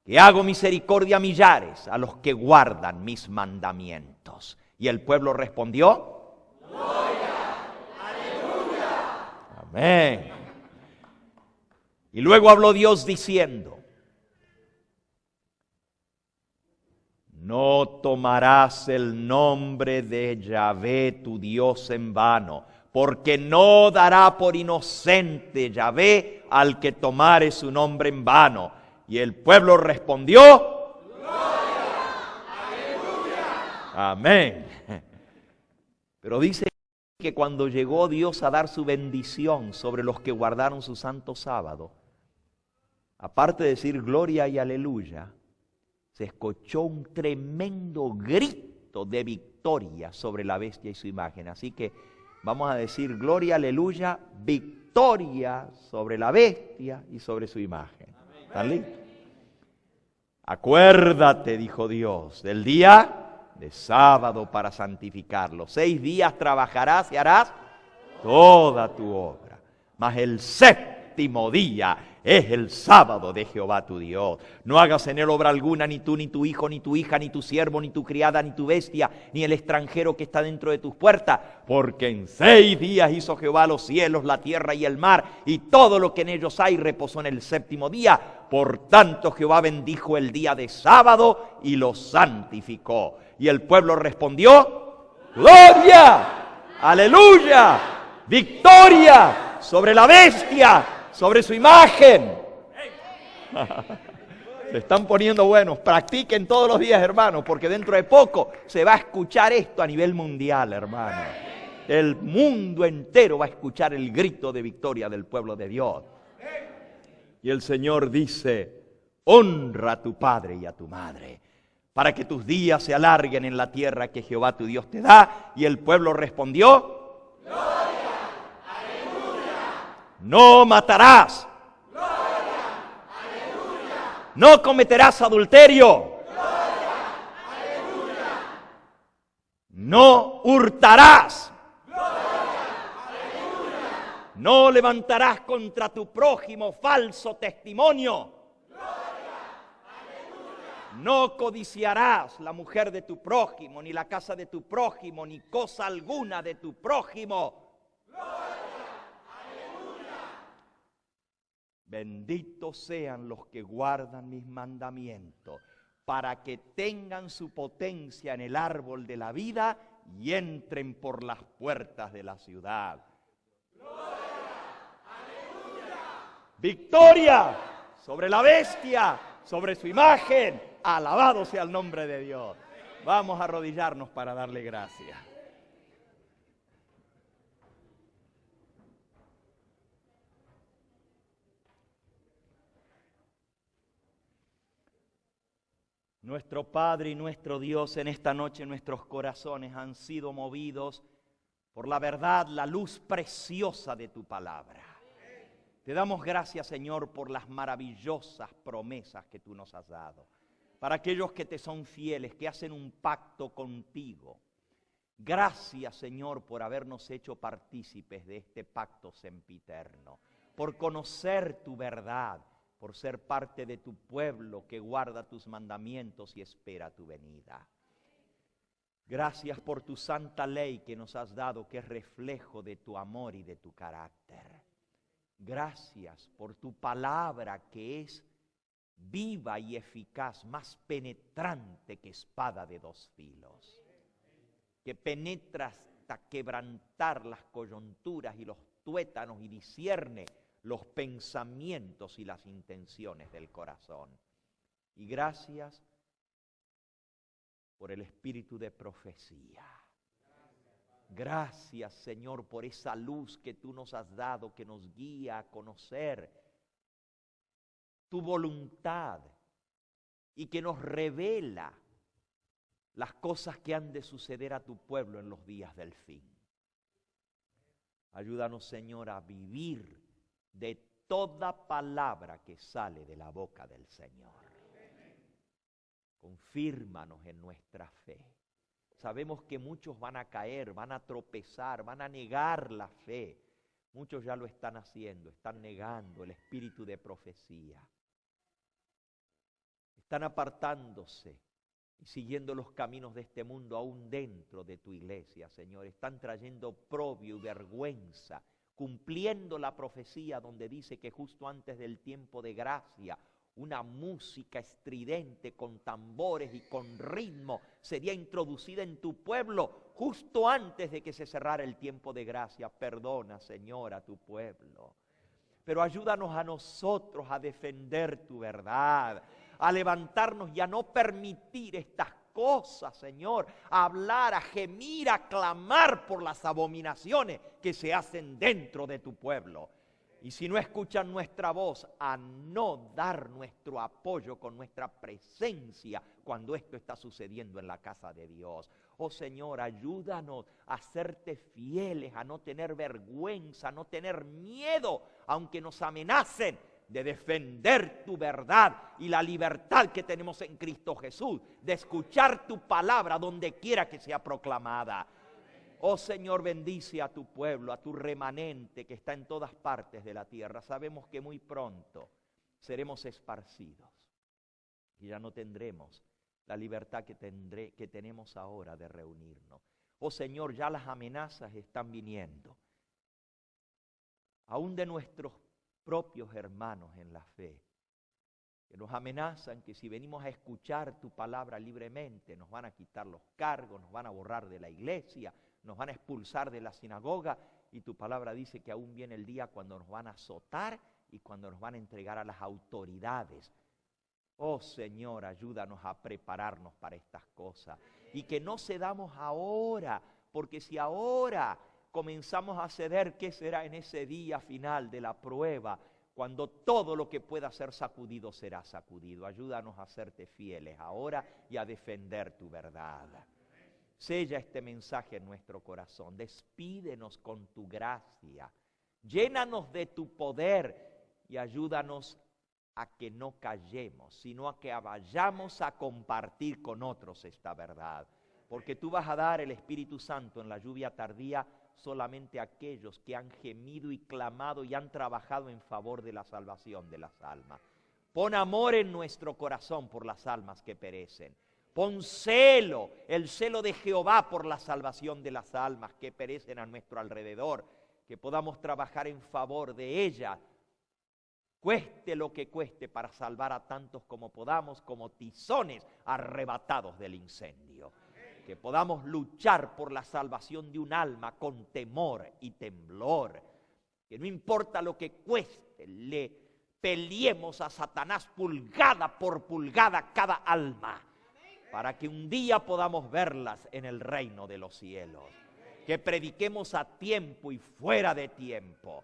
que hago misericordia a millares a los que guardan mis mandamientos. Y el pueblo respondió, gloria, aleluya. Amén. Y luego habló Dios diciendo, no tomarás el nombre de Yahvé tu Dios en vano, porque no dará por inocente Yahvé al que tomare su nombre en vano. Y el pueblo respondió, gloria, aleluya. Amén. Pero dice que cuando llegó Dios a dar su bendición sobre los que guardaron su santo sábado, aparte de decir gloria y aleluya, se escuchó un tremendo grito de victoria sobre la bestia y su imagen. Así que vamos a decir gloria, aleluya, victoria sobre la bestia y sobre su imagen. ¿Están listos? Acuérdate, dijo Dios, del día de sábado para santificarlo. 6 días trabajarás y harás toda tu obra. Mas el séptimo día es el sábado de Jehová tu Dios. No hagas en él obra alguna, ni tú, ni tu hijo, ni tu hija, ni tu siervo, ni tu criada, ni tu bestia, ni el extranjero que está dentro de tus puertas. Porque en 6 días hizo Jehová los cielos, la tierra y el mar, y todo lo que en ellos hay, reposó en el séptimo día. Por tanto Jehová bendijo el día de sábado y lo santificó. Y el pueblo respondió, gloria, aleluya, Victoria sobre la bestia, sobre su imagen. Se están poniendo buenos. Practiquen todos los días, hermanos, porque dentro de poco se va a escuchar esto a nivel mundial, hermano. El mundo entero va a escuchar el grito de victoria del pueblo de Dios. Y el Señor dice, honra a tu padre y a tu madre, para que tus días se alarguen en la tierra que Jehová tu Dios te da. Y el pueblo respondió, ¡Gloria! ¡Aleluya! No matarás. No cometerás adulterio. ¡Gloria! ¡Aleluya! No hurtarás. ¡Gloria! ¡Aleluya! No levantarás contra tu prójimo falso testimonio. ¡Gloria! ¡Aleluya! No codiciarás la mujer de tu prójimo, ni la casa de tu prójimo, ni cosa alguna de tu prójimo. Benditos sean los que guardan mis mandamientos, para que tengan su potencia en el árbol de la vida y entren por las puertas de la ciudad. ¡Gloria! ¡Aleluya! ¡Victoria sobre la bestia, sobre su imagen! Alabado sea el nombre de Dios. Vamos a arrodillarnos para darle gracias. Nuestro Padre y nuestro Dios, en esta noche nuestros corazones han sido movidos por la verdad, la luz preciosa de tu palabra. Te damos gracias, Señor, por las maravillosas promesas que tú nos has dado. Para aquellos que te son fieles, que hacen un pacto contigo. Gracias, Señor, por habernos hecho partícipes de este pacto sempiterno, por conocer tu verdad, por ser parte de tu pueblo que guarda tus mandamientos y espera tu venida. Gracias por tu santa ley que nos has dado, que es reflejo de tu amor y de tu carácter. Gracias por tu palabra que es viva y eficaz, más penetrante que espada de dos filos, que penetra hasta quebrantar las coyunturas y los tuétanos y discierne los pensamientos y las intenciones del corazón. Y gracias por el espíritu de profecía. Gracias, Señor, por esa luz que tú nos has dado, que nos guía a conocer tu voluntad y que nos revela las cosas que han de suceder a tu pueblo en los días del fin. Ayúdanos, Señor, a vivir de toda palabra que sale de la boca del Señor. Confírmanos en nuestra fe. Sabemos que muchos van a caer, van a tropezar, van a negar la fe. Muchos ya lo están haciendo, están negando el espíritu de profecía. Están apartándose y siguiendo los caminos de este mundo aún dentro de tu iglesia, Señor. Están trayendo oprobio y vergüenza, cumpliendo la profecía donde dice que justo antes del tiempo de gracia, una música estridente con tambores y con ritmo sería introducida en tu pueblo justo antes de que se cerrara el tiempo de gracia. Perdona, Señor, a tu pueblo. Pero ayúdanos a nosotros a defender tu verdad, a levantarnos y a no permitir estas cosas, Señor, a hablar, a gemir, a clamar por las abominaciones que se hacen dentro de tu pueblo. Y si no escuchan nuestra voz, a no dar nuestro apoyo con nuestra presencia cuando esto está sucediendo en la casa de Dios. Oh Señor, ayúdanos a serte fieles, a no tener vergüenza, a no tener miedo, aunque nos amenacen, de defender tu verdad y la libertad que tenemos en Cristo Jesús, de escuchar tu palabra donde quiera que sea proclamada. Oh Señor, bendice a tu pueblo, a tu remanente que está en todas partes de la tierra. Sabemos que muy pronto seremos esparcidos y ya no tendremos la libertad que tenemos ahora de reunirnos. Oh Señor, ya las amenazas están viniendo, aún de nuestros propios hermanos en la fe, que nos amenazan que si venimos a escuchar tu palabra libremente, nos van a quitar los cargos, nos van a borrar de la iglesia, nos van a expulsar de la sinagoga y tu palabra dice que aún viene el día cuando nos van a azotar y cuando nos van a entregar a las autoridades. Oh Señor, ayúdanos a prepararnos para estas cosas y que no cedamos ahora, porque si ahora comenzamos a ceder, ¿qué será en ese día final de la prueba? Cuando todo lo que pueda ser sacudido será sacudido. Ayúdanos a serte fieles ahora y a defender tu verdad. Sella este mensaje en nuestro corazón. Despídenos con tu gracia. Llénanos de tu poder y ayúdanos a que no callemos, sino a que vayamos a compartir con otros esta verdad. Porque tú vas a dar el Espíritu Santo en la lluvia tardía solamente a aquellos que han gemido y clamado y han trabajado en favor de la salvación de las almas. Pon amor en nuestro corazón por las almas que perecen. Pon celo, el celo de Jehová por la salvación de las almas que perecen a nuestro alrededor, que podamos trabajar en favor de ellas, cueste lo que cueste, para salvar a tantos como podamos, como tizones arrebatados del incendio. Que podamos luchar por la salvación de un alma con temor y temblor. Que no importa lo que cueste, le peleemos a Satanás pulgada por pulgada cada alma, para que un día podamos verlas en el reino de los cielos. Que prediquemos a tiempo y fuera de tiempo.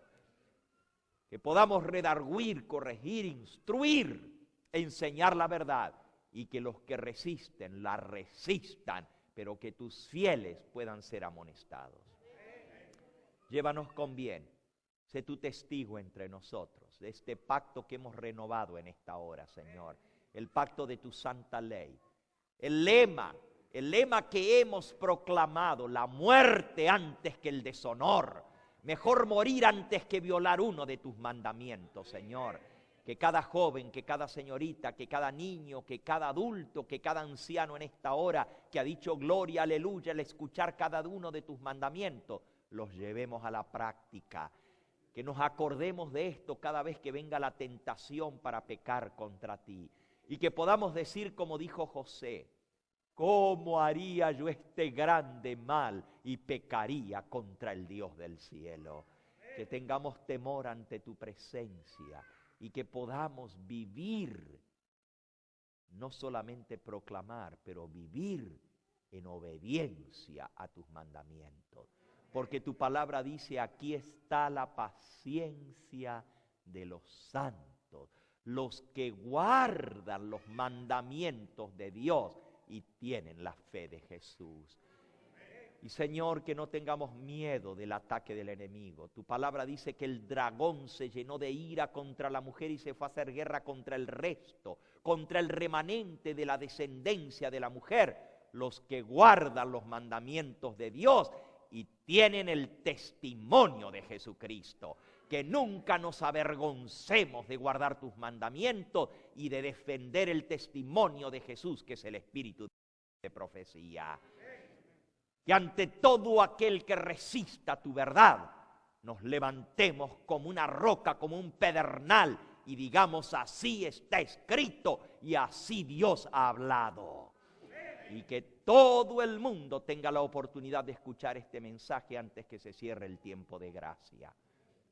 Que podamos redarguir, corregir, instruir, enseñar la verdad. Y que los que resisten, la resistan, pero que tus fieles puedan ser amonestados. Llévanos con bien. Sé tu testigo entre nosotros de este pacto que hemos renovado en esta hora, Señor. El pacto de tu santa ley. El lema que hemos proclamado, la muerte antes que el deshonor. Mejor morir antes que violar uno de tus mandamientos, Señor. Que cada joven, que cada señorita, que cada niño, que cada adulto, que cada anciano en esta hora que ha dicho gloria, aleluya, al escuchar cada uno de tus mandamientos, los llevemos a la práctica. Que nos acordemos de esto cada vez que venga la tentación para pecar contra ti. Y que podamos decir como dijo José: ¿cómo haría yo este grande mal y pecaría contra el Dios del cielo? Que tengamos temor ante tu presencia y que podamos vivir, no solamente proclamar, pero vivir en obediencia a tus mandamientos. Porque tu palabra dice: aquí está la paciencia de los santos, los que guardan los mandamientos de Dios y tienen la fe de Jesús. Y Señor, que no tengamos miedo del ataque del enemigo. Tu palabra dice que el dragón se llenó de ira contra la mujer y se fue a hacer guerra contra el resto, contra el remanente de la descendencia de la mujer, los que guardan los mandamientos de Dios y tienen el testimonio de Jesucristo. Que nunca nos avergoncemos de guardar tus mandamientos y de defender el testimonio de Jesús, que es el espíritu de profecía. Que ante todo aquel que resista tu verdad, nos levantemos como una roca, como un pedernal, y digamos: así está escrito y así Dios ha hablado. Y que todo el mundo tenga la oportunidad de escuchar este mensaje antes que se cierre el tiempo de gracia.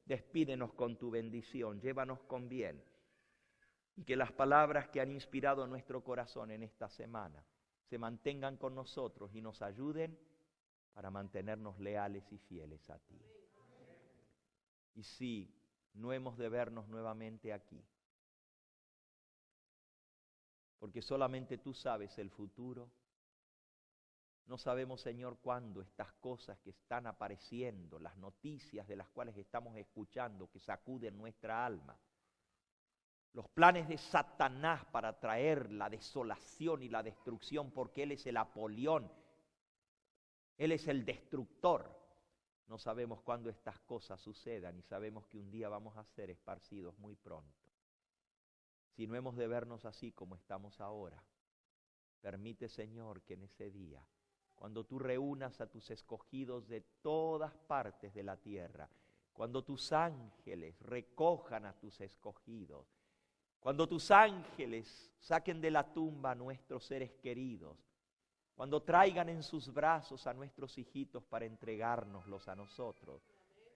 Despídenos con tu bendición, llévanos con bien. Y que las palabras que han inspirado nuestro corazón en esta semana se mantengan con nosotros y nos ayuden para mantenernos leales y fieles a ti. Y sí, no hemos de vernos nuevamente aquí, porque solamente tú sabes el futuro. No sabemos, Señor, cuándo estas cosas que están apareciendo, las noticias de las cuales estamos escuchando, que sacuden nuestra alma, los planes de Satanás para traer la desolación y la destrucción, porque Él es el Apolión, Él es el destructor. No sabemos cuándo estas cosas sucedan y sabemos que un día vamos a ser esparcidos muy pronto. Si no hemos de vernos así como estamos ahora, permite, Señor, que en ese día, cuando tú reúnas a tus escogidos de todas partes de la tierra, cuando tus ángeles recojan a tus escogidos, cuando tus ángeles saquen de la tumba a nuestros seres queridos, cuando traigan en sus brazos a nuestros hijitos para entregárnoslos a nosotros,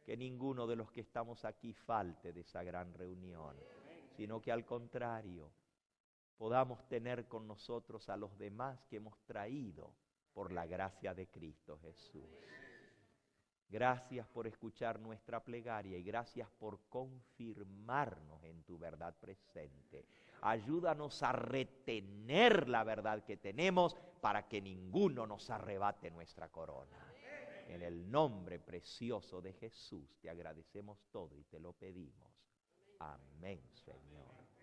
Que ninguno de los que estamos aquí falte de esa gran reunión, sino que al contrario, podamos tener con nosotros a los demás que hemos traído por la gracia de Cristo Jesús. Gracias por escuchar nuestra plegaria y gracias por confirmarnos en tu verdad presente. Ayúdanos a retener la verdad que tenemos para que ninguno nos arrebate nuestra corona. En el nombre precioso de Jesús te agradecemos todo y te lo pedimos. Amén, Señor.